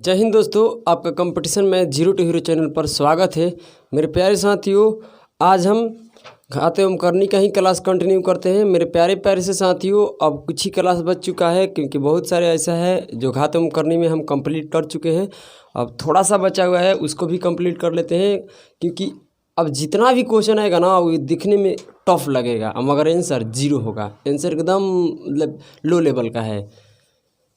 जय हिंद दोस्तों, आपका कंपटीशन में जीरो टू हीरो चैनल पर स्वागत है। मेरे प्यारे साथियों, आज हम घात एवं करनी का ही क्लास कंटिन्यू करते हैं। मेरे प्यारे प्यारे से साथियों, अब कुछ ही क्लास बच चुका है क्योंकि बहुत सारे ऐसा है जो घात एवं करनी में हम कंप्लीट कर चुके हैं। अब थोड़ा सा बचा हुआ है, उसको भी कंप्लीट कर लेते हैं क्योंकि अब जितना भी क्वेश्चन आएगा ना वो दिखने में टफ लगेगा, मगर आंसर जीरो होगा। आंसर एकदम मतलब लो लेवल का है,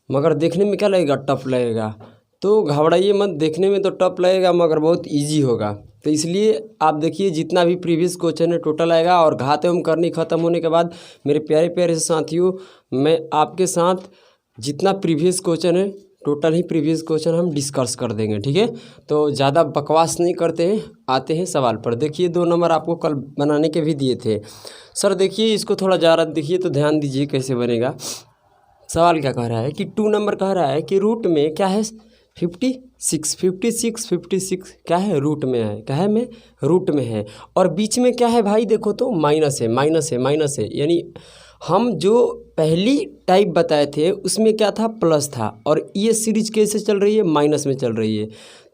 मगर देखने में क्या लगेगा, टफ लगेगा। तो घबराइए मत, देखने में तो टफ लगेगा मगर बहुत इजी होगा। तो इसलिए आप देखिए जितना भी प्रीवियस क्वेश्चन है टोटल आएगा, और घात एवं करनी ख़त्म होने के बाद मेरे प्यारे प्यारे से साथियों, मैं आपके साथ जितना प्रीवियस क्वेश्चन है टोटल ही प्रीवियस क्वेश्चन हम डिस्कस कर देंगे, ठीक है। तो ज़्यादा बकवास नहीं करते हैं, आते हैं सवाल पर। देखिए 2 नंबर आपको कल बनाने के भी दिए थे सर। देखिए इसको थोड़ा ज़्यादा देखिए तो ध्यान दीजिए कैसे बनेगा। सवाल क्या कह रहा है कि 2 नंबर कह रहा है कि रूट में क्या है 56 क्या है, रूट में है, क्या है में रूट में है, और बीच में क्या है भाई, देखो तो माइनस है। यानी हम जो पहली टाइप बताए थे उसमें क्या था, प्लस था, और ये सीरीज कैसे चल रही है, माइनस में चल रही है।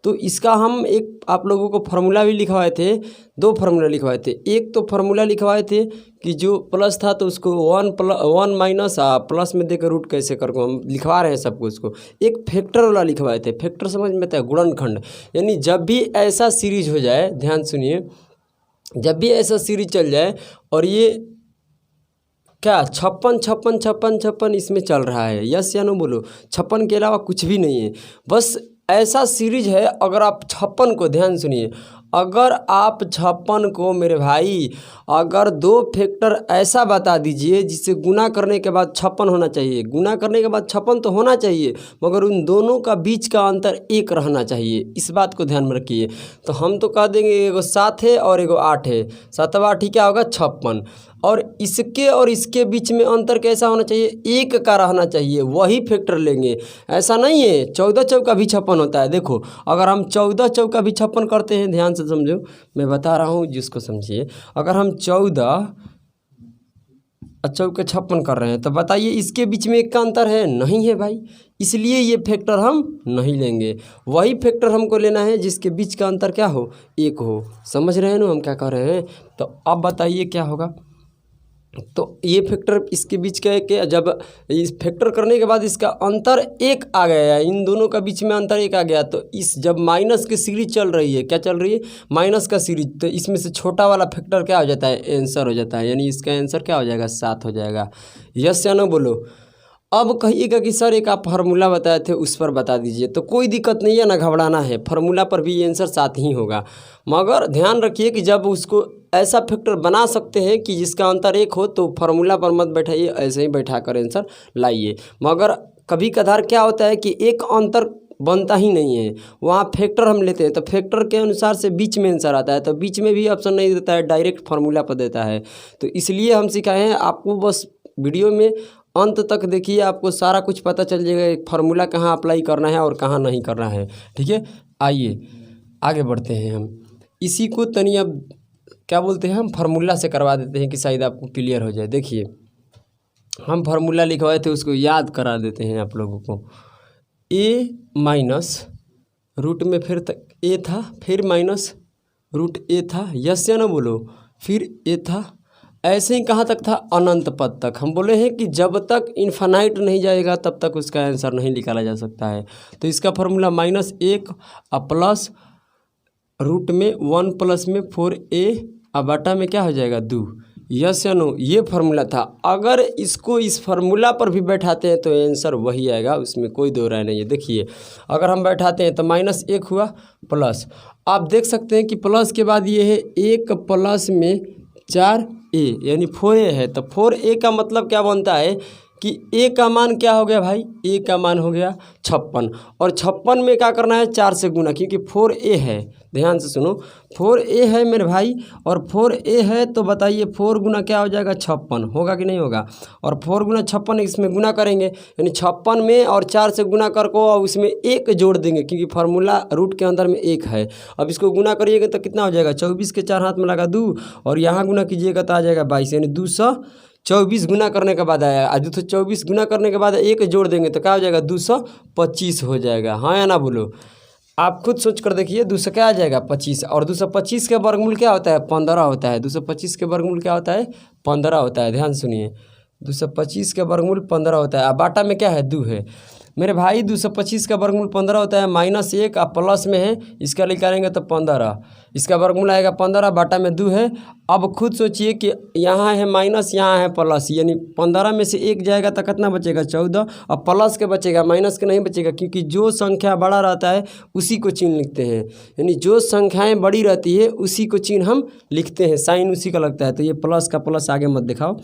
तो इसका हम एक आप लोगों को फार्मूला भी लिखवाए थे, 2 फार्मूला लिखवाए थे। एक तो फार्मूला लिखवाए थे कि जो प्लस था तो उसको 1 माइनस प्लस में देकर रूट कैसे करको हम लिखवा रहे हैं सब कुछ को। एक फैक्टर वाला लिखवाए थे, फैक्टर समझ में आता है, गुणनखंड। यानी जब भी ऐसा सीरीज हो जाए, ध्यान सुनिए, जब भी ऐसा सीरीज चल जाए और ये क्या 56 इसमें चल रहा है, यस या नो बोलो। 56 के अलावा कुछ भी नहीं है, बस ऐसा सीरीज है। अगर आप 56 को, ध्यान सुनिए, अगर आप 56 को मेरे भाई, अगर 2 फैक्टर ऐसा बता दीजिए जिससे गुना करने के बाद 56 होना चाहिए, गुना करने के बाद 56 तो होना चाहिए, मगर उन दोनों का बीच का अंतर 1 रहना चाहिए। इस बात को ध्यान में रखिए। तो हम तो कह देंगे एगो 7 है और एगो 8 है, 7 8 क्या होगा 56, और इसके बीच में अंतर कैसा होना चाहिए, 1 का रहना चाहिए, वही फैक्टर लेंगे। ऐसा नहीं है 14 चौका भी 56 होता है। देखो अगर हम 14 चौका भी 56 करते हैं, ध्यान से समझो, मैं बता रहा हूँ जिसको समझिए। अगर हम 14 चौके 56 कर रहे हैं तो बताइए इसके बीच में 1 का अंतर है, नहीं है भाई, इसलिए ये फैक्टर हम नहीं लेंगे। वही फैक्टर हमको लेना है जिसके बीच का अंतर क्या हो, 1 हो। समझ रहे हैं ना हम क्या कर रहे हैं। तो अब बताइए क्या होगा। तो ये फैक्टर इसके बीच का है कि जब इस फैक्टर करने के बाद इसका अंतर 1 आ गया, इन दोनों का बीच में अंतर 1 आ गया, तो इस जब माइनस की सीरीज चल रही है, क्या चल रही है, माइनस का सीरीज, तो इसमें से छोटा वाला फैक्टर क्या हो जाता है, आंसर हो जाता है। यानी इसका आंसर क्या हो जाएगा, 7 हो जाएगा। यस या नो बोलो। अब कहिएगा कि सर एक आप फार्मूला बताए थे उस पर बता दीजिए, तो कोई दिक्कत नहीं है, ना घबराना है, फार्मूला पर भी आंसर 7 ही होगा। मगर ध्यान रखिए कि जब उसको ऐसा फैक्टर बना सकते हैं कि जिसका अंतर 1 हो, तो फार्मूला पर मत बैठाइए, ऐसे ही बैठा कर आंसर लाइए। मगर कभी कभार क्या होता है कि एक अंतर बनता ही नहीं है, वहाँ फैक्टर हम लेते हैं, तो फैक्टर के अनुसार से बीच में आंसर आता है, तो बीच में भी ऑप्शन नहीं देता है, डायरेक्ट फार्मूला पर देता है। तो इसलिए हम सिखाए हैं आपको, बस वीडियो में अंत तक देखिए, आपको सारा कुछ पता चल जाएगा फार्मूला कहाँ अप्लाई करना है और कहाँ नहीं करना है, ठीक है। आइए आगे बढ़ते हैं हम। इसी को तनी अब क्या बोलते हैं, हम फार्मूला से करवा देते हैं कि शायद आपको क्लियर हो जाए। देखिए हम फार्मूला लिखवाए थे उसको याद करा देते हैं आप लोगों को। a माइनस रूट में फिर तक a था, फिर माइनस रूट a था, यस या ना बोलो, फिर a था, ऐसे ही कहाँ तक था, अनंत पद तक। हम बोले हैं कि जब तक इन्फानाइट नहीं जाएगा तब तक उसका आंसर नहीं निकाला जा सकता है। तो इसका फार्मूला -1 प्लस रूट में 1 प्लस में 4a बटा में क्या हो जाएगा 2। यस या नो, ये फार्मूला था। अगर इसको इस फार्मूला पर भी बैठाते हैं तो आंसर वही आएगा, उसमें कोई दो राय नहीं है। देखिए अगर हम बैठाते हैं तो -1 हुआ प्लस, आप देख सकते हैं कि प्लस के बाद ये है 1 प्लस में 4a यानी 4a है। तो 4a का मतलब क्या बनता है कि a का मान क्या हो गया भाई, a का मान हो गया 56, और 56 में क्या करना है, 4 से गुना, क्योंकि 4a है। ध्यान से सुनो, 4a है मेरे भाई, और 4a है तो बताइए 4 गुना क्या हो जाएगा, 56 होगा कि नहीं होगा। और 4 गुना 56 इसमें गुना करेंगे, यानी 56 में और 4 से गुना करको और उसमें 1 जोड़ देंगे, क्योंकि फार्मूला रूट के अंदर में 1 है। अब इसको गुना करिएगा तो कितना हो जाएगा, 24 के 4 हाथ में लगा 2, और यहाँ गुना कीजिएगा तो आ जाएगा 22, यानी 200 24 गुना करने के बाद आया, 224 गुना करने के बाद एक जोड़ देंगे तो क्या हो जाएगा, 225 हो जाएगा। हाँ या ना बोलो, आप खुद सोच कर देखिए, 200 क्या आ जाएगा, 25, और 225 के वर्गमूल क्या होता है, 15 होता है। 225 के वर्गमूल क्या होता है, 15 होता है। ध्यान सुनिए, 225 के वर्गमूल 15 होता है। अब बाटा में क्या है, 2 है मेरे भाई। 225 का वर्गमूल 15 होता है, -1 आप प्लस में है, इसका निकालेंगे तो 15, इसका वर्गमूल आएगा 15, बाटा में 2 है। अब खुद सोचिए कि यहाँ है माइनस, यहाँ है प्लस, यानी 15 में से 1 जाएगा तो कितना बचेगा, 14, और प्लस के बचेगा, माइनस के नहीं बचेगा, क्योंकि जो संख्या बड़ा रहता है उसी को चिन्ह लिखते हैं। यानी जो संख्याएँ बड़ी रहती है उसी को चिन्ह हम लिखते हैं, साइन उसी का लगता है। तो ये प्लस का प्लस आगे मत दिखाओ,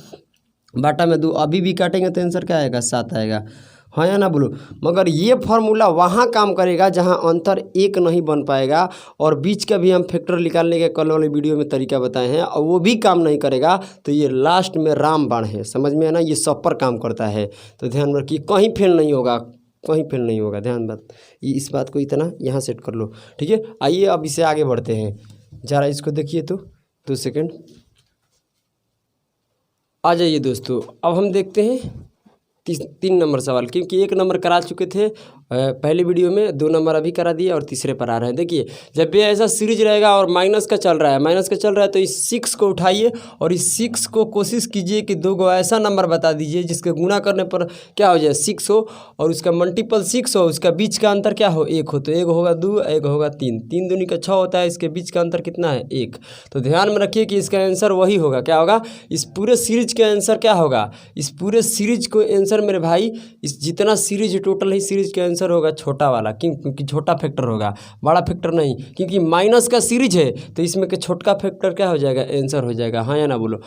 बाटा में 2, अभी भी काटेंगे तो आंसर क्या आएगा, 7 आएगा। हाँ या ना बोलो। मगर ये फार्मूला वहाँ काम करेगा जहाँ अंतर 1 नहीं बन पाएगा, और बीच का भी हम फैक्टर निकालने के कल वाले वीडियो में तरीका बताए हैं, और वो भी काम नहीं करेगा। तो ये लास्ट में रामबाण है, समझ में है ना, ये सब पर काम करता है। तो ध्यान रखिए, कहीं फेल नहीं होगा, कहीं फेल नहीं होगा। ध्यान बात, इस बात को इतना यहाँ सेट कर लो, ठीक है। आइए अब इसे आगे बढ़ते हैं, ज़रा इसको देखिए तो 2 सेकेंड, आ जाइए दोस्तों। अब हम देखते हैं 3 नंबर सवाल, क्योंकि 1 नंबर करा चुके थे पहले वीडियो में, 2 नंबर अभी करा दिए और तीसरे पर आ रहे हैं। देखिए, जब भी ऐसा सीरीज रहेगा और माइनस का चल रहा है, तो इस 6 को उठाइए और इस 6 को कोशिश कीजिए कि 2 को ऐसा नंबर बता दीजिए जिसके गुना करने पर क्या हो जाए, 6 हो, और उसका मल्टीपल 6 हो, उसका बीच का अंतर क्या हो, 1 हो। तो 1 होगा 2, 1 होगा 3, 3 दूनी का 6 होता है, इसके बीच का अंतर कितना है, 1। तो ध्यान में रखिए कि इसका आंसर वही होगा, क्या होगा, इस पूरे सीरीज का आंसर क्या होगा, इस पूरे सीरीज को आंसर मेरे भाई, इस जितना सीरीज टोटल ही सीरीज का आंसर होगा छोटा वाला, क्योंकि छोटा फैक्टर होगा, बड़ा फैक्टर नहीं, क्योंकि माइनस का सीरीज है तो इसमें के छोटा फैक्टर क्या हो जाएगा, आंसर हो जाएगा। हाँ या ना बोलो।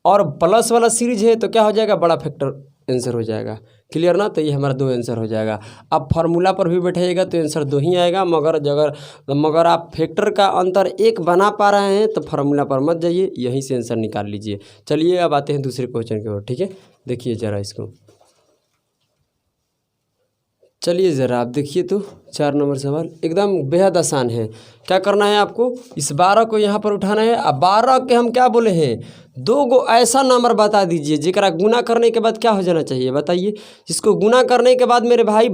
और प्लस वाला सीरीज है तो क्या हो जाएगा, बड़ा फैक्टर आंसर हो जाएगा। क्लियर ना। तो ये हमारा 2 आंसर हो जाएगा। अब फार्मूला पर भी बैठाइएगा तो आंसर 2 ही आएगा। मगर आप फैक्टर का अंतर 1 बना पा रहे हैं तो फार्मूला पर मत जाइए, यहीं से आंसर निकाल लीजिए। चलिए अब आते हैं दूसरे क्वेश्चन की ओर, ठीक है। देखिए ज़रा इसको, चलिए ज़रा आप देखिए तो 4 नंबर सवाल एकदम बेहद आसान है। क्या करना है आपको, इस 12 को यहाँ पर उठाना है। अब 12 के हम क्या बोले हैं, 2 को ऐसा नंबर बता दीजिए जिसका गुना करने के बाद क्या हो जाना चाहिए, बताइए। जिसको गुना करने के बाद मेरे भाई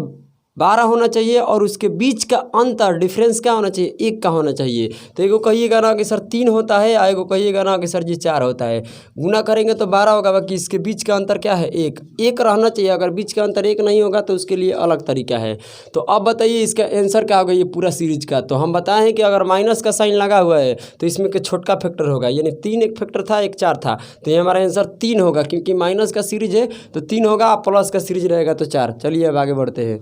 12 होना चाहिए और उसके बीच का अंतर डिफरेंस क्या होना चाहिए, 1 का होना चाहिए। तो एगो कहिएगा ना कि सर 3 होता है, और एगो कहिएगा ना कि सर जी 4 होता है। गुना करेंगे तो 12 होगा, बाकी इसके बीच का अंतर क्या है, 1 रहना चाहिए। अगर बीच का अंतर 1 नहीं होगा तो उसके लिए अलग तरीका है। तो अब बताइए इसका आंसर क्या होगा, ये पूरा सीरीज का। तो हम बताएं कि अगर माइनस का साइन लगा हुआ है तो इसमें के छोटका फैक्टर होगा, यानी 3 एक फैक्टर था, 1 4 था, तो ये हमारा आंसर 3 होगा, क्योंकि माइनस का सीरीज है तो 3 होगा, प्लस का सीरीज रहेगा तो 4। चलिए अब आगे बढ़ते हैं।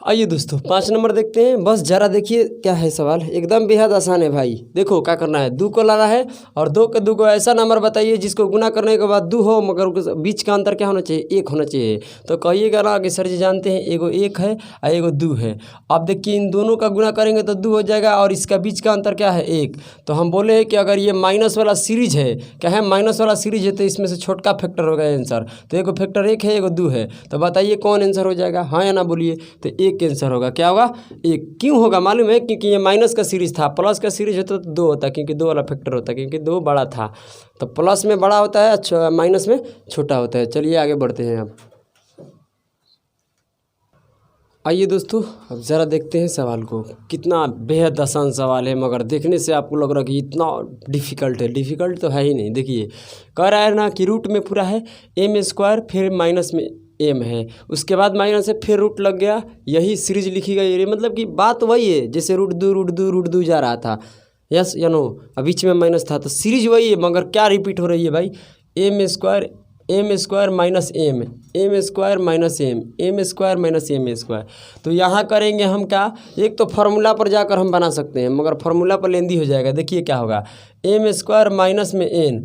आइए दोस्तों 5 नंबर देखते हैं। बस ज़रा देखिए क्या है सवाल, एकदम बेहद आसान है भाई। देखो क्या करना है, 2 को लाना है और 2 के 2 को ऐसा नंबर बताइए जिसको गुना करने के बाद 2 हो, मगर बीच का अंतर क्या होना चाहिए, 1 होना चाहिए। तो कहिएगा ना कि सर जी जानते हैं एगो 1 है और एगो 2 है। अब देखिए इन दोनों का गुना करेंगे तो 2 हो जाएगा और इसका बीच का अंतर क्या है, 1। तो हम बोले हैं कि अगर ये माइनस वाला सीरीज है, क्या है, माइनस वाला सीरीज है, तो इसमें से छोटका फैक्टर होगा आंसर। तो एगो फैक्टर 1 है, एगो 2 है। तो बताइए कौन आंसर हो जाएगा, हाँ या ना बोलिए। तो 1 आंसर होगा, क्या होगा, 1। क्यों होगा मालूम है, क्योंकि ये माइनस का सीरीज था, प्लस का सीरीज होता तो 2 होता, क्योंकि 2 वाला फैक्टर होता, क्योंकि 2 बड़ा था। तो प्लस में बड़ा होता है, माइनस में छोटा होता है। चलिए आगे बढ़ते हैं। अब आइए दोस्तों अब ज़रा देखते हैं सवाल को। कितना बेहद आसान सवाल है, मगर देखने से आपको लग रहा है कि इतना डिफ़िकल्ट है। डिफ़िकल्ट तो है ही नहीं। देखिए कह रहा है ना कि रूट में पूरा है m², फिर माइनस में m है, उसके बाद माइनस है, फिर रूट लग गया, यही सीरीज लिखी गई। मतलब कि बात वही है जैसे रूट 2 जा रहा था, यस या नो, अब बीच में माइनस था, तो सीरीज वही है, मगर क्या रिपीट हो रही है भाई, m² minus m² minus m²। तो यहाँ करेंगे हम क्या, एक तो फार्मूला पर जाकर हम बना सकते हैं, मगर फार्मूला पर लेंदी हो जाएगा। देखिए क्या होगा, m² माइनस में n।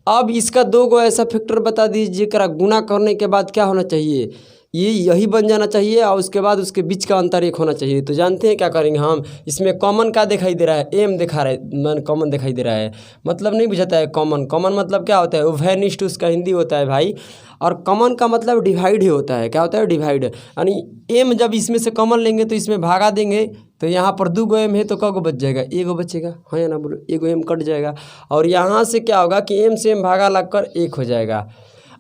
अब इसका 2 को ऐसा फैक्टर बता दीजिए करा गुना करने के बाद क्या होना चाहिए, यही बन जाना चाहिए, और उसके बाद उसके बीच का अंतर 1 होना चाहिए। तो जानते हैं क्या करेंगे हम, इसमें कॉमन क्या दिखाई दे रहा है, m दिखा रहा है, कॉमन दिखाई दे रहा है, मतलब नहीं बुझाता है। कॉमन मतलब क्या होता है, उभयनिष्ठ उसका हिंदी होता है भाई। और कॉमन का मतलब डिवाइड ही होता है, क्या होता है, डिवाइड। यानी m जब इसमें से कॉमन लेंगे तो इसमें भागा देंगे तो यहाँ पर 2 m है तो क गो बच जाएगा, एगो बचेगा, हाँ या ना बोलो, एगो m कट जाएगा। और यहाँ से क्या होगा कि m से m भागा लगकर 1 हो जाएगा।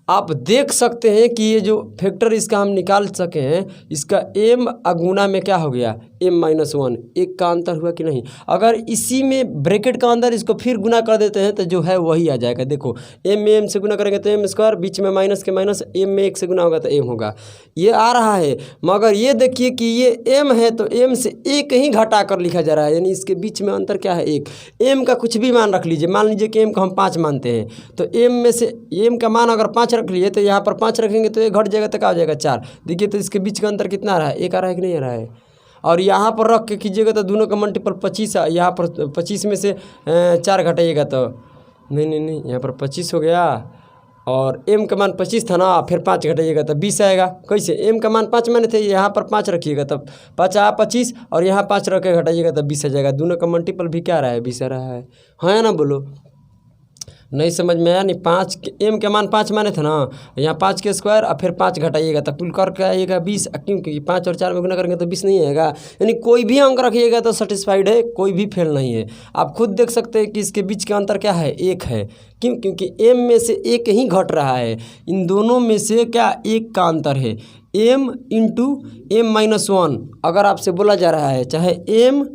आप देख सकते हैं कि ये जो फैक्टर इसका हम निकाल सके हैं, इसका m अगुना में क्या हो गया, m-1, एक का अंतर हुआ कि नहीं। अगर इसी में ब्रैकेट का अंदर इसको फिर गुना कर देते हैं तो जो है वही आ जाएगा। देखो m में m से गुना करेंगे तो m स्क्वायर, बीच में माइनस के माइनस, m में 1 से गुना होगा तो m होगा, ये आ रहा है। मगर ये देखिए कि ये m है तो m से 1 ही घटा कर लिखा जा रहा है, यानी इसके बीच में अंतर क्या है, 1। m का कुछ भी मान रख लीजिए, मान लीजिए कि m को हम 5 मानते हैं, तो m में से m का मान अगर 5 रख लिए तो यहाँ पर 5 रखेंगे तो ये घट जाएगा तो क्या हो जाएगा, 4। देखिए तो इसके बीच का अंतर कितना आ रहा है, 1 आ रहा है कि नहीं आ रहा है। और यहाँ पर रख के कीजिएगा तो दोनों का मल्टीपल 25 है, यहाँ पर 25 में से 4 घटाइएगा तो नहीं, यहाँ पर 25 हो गया, और m का मान 25 था ना, फिर 5 घटाइएगा तो 20 आएगा। कैसे, m का मान 5 माने थे, यहाँ पर 5 रखिएगा तब 5 आ 25, और यहाँ 5 रख के घटाइएगा तो 20 आ जाएगा। दोनों का मल्टीपल भी क्या आ रहा है, 20 आ रहा है, हाँ या ना बोलो। नहीं समझ में आया नहीं, 5 m के मान 5 माने थे ना, यहाँ 5 के स्क्वायर और फिर 5 घटाइएगा तो कुल करके आइएगा 20, क्योंकि 5 और 4 में गुना करेंगे तो 20 नहीं आएगा। यानी कोई भी अंक रखिएगा तो सेटिस्फाइड है, कोई भी फेल नहीं है। आप खुद देख सकते हैं कि इसके बीच का अंतर क्या है, 1 है। क्यों, क्योंकि m में से 1 ही घट रहा है, इन दोनों में से क्या 1 का अंतर है, m इंटू m-1। अगर आपसे बोला जा रहा है चाहे m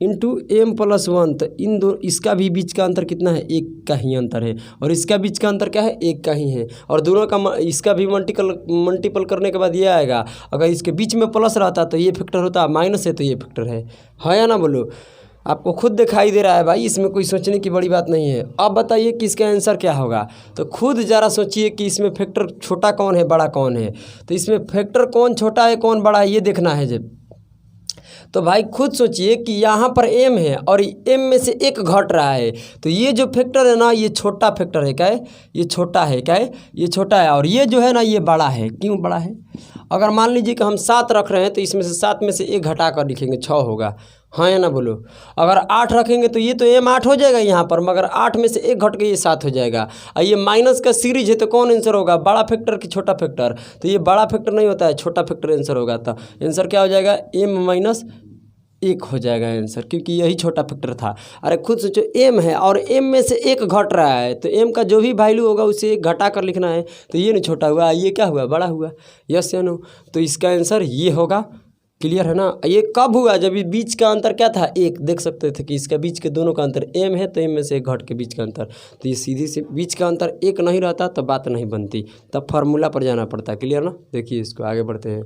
इंटू m+1, तो इन दो इसका भी बीच का अंतर कितना है, 1 का ही अंतर है, और इसका बीच का अंतर क्या है, 1 का ही है। और दोनों का इसका भी मल्टीपल करने के बाद ये आएगा। अगर इसके बीच में प्लस रहता तो ये फैक्टर होता, माइनस है तो ये फैक्टर है, हाँ या ना बोलो। आपको खुद दिखाई दे रहा है भाई, इसमें कोई सोचने की बड़ी बात नहीं है। अब बताइए कि इसका आंसर क्या होगा, तो खुद ज़रा सोचिए कि इसमें फैक्टर छोटा कौन है, बड़ा कौन है। तो इसमें फैक्टर कौन छोटा है कौन बड़ा है ये देखना है जब। तो भाई खुद सोचिए कि यहाँ पर m है और m में से 1 घट रहा है, तो ये जो फैक्टर है ना ये छोटा फैक्टर है, क्या है, ये छोटा है, क्या है, ये छोटा है। और ये जो है ना ये बड़ा है। क्यों बड़ा है, अगर मान लीजिए कि हम 7 रख रहे हैं तो इसमें से 7 में से 1 घटा कर लिखेंगे, 6 होगा, हाँ या ना बोलो। अगर 8 रखेंगे तो ये तो m 8 हो जाएगा यहाँ पर, मगर 8 में से 1 घट के ये 7 हो जाएगा। और ये माइनस का सीरीज है तो कौन आंसर होगा, बड़ा फैक्टर कि छोटा फैक्टर। तो ये बड़ा फैक्टर नहीं होता है, छोटा फैक्टर आंसर होगा। तो आंसर क्या हो जाएगा, m-1 हो जाएगा आंसर, क्योंकि यही छोटा फैक्टर था। अरे खुद सोचो, m है और m में से 1 घट रहा है, तो m का जो भी वैल्यू होगा उसे 1 घटा कर लिखना है। तो ये नहीं छोटा हुआ, ये क्या हुआ, बड़ा हुआ, यस या नो। तो इसका आंसर ये होगा, क्लियर है ना। ये कब हुआ, जब ये बीच का अंतर क्या था, 1। देख सकते थे कि इसका बीच के दोनों का अंतर m है, तो m में से 1 घट के बीच का अंतर, तो ये सीधी से बीच का अंतर 1 नहीं रहता तो बात नहीं बनती, तब फार्मूला पर जाना पड़ता, क्लियर ना। देखिए इसको आगे बढ़ते हैं,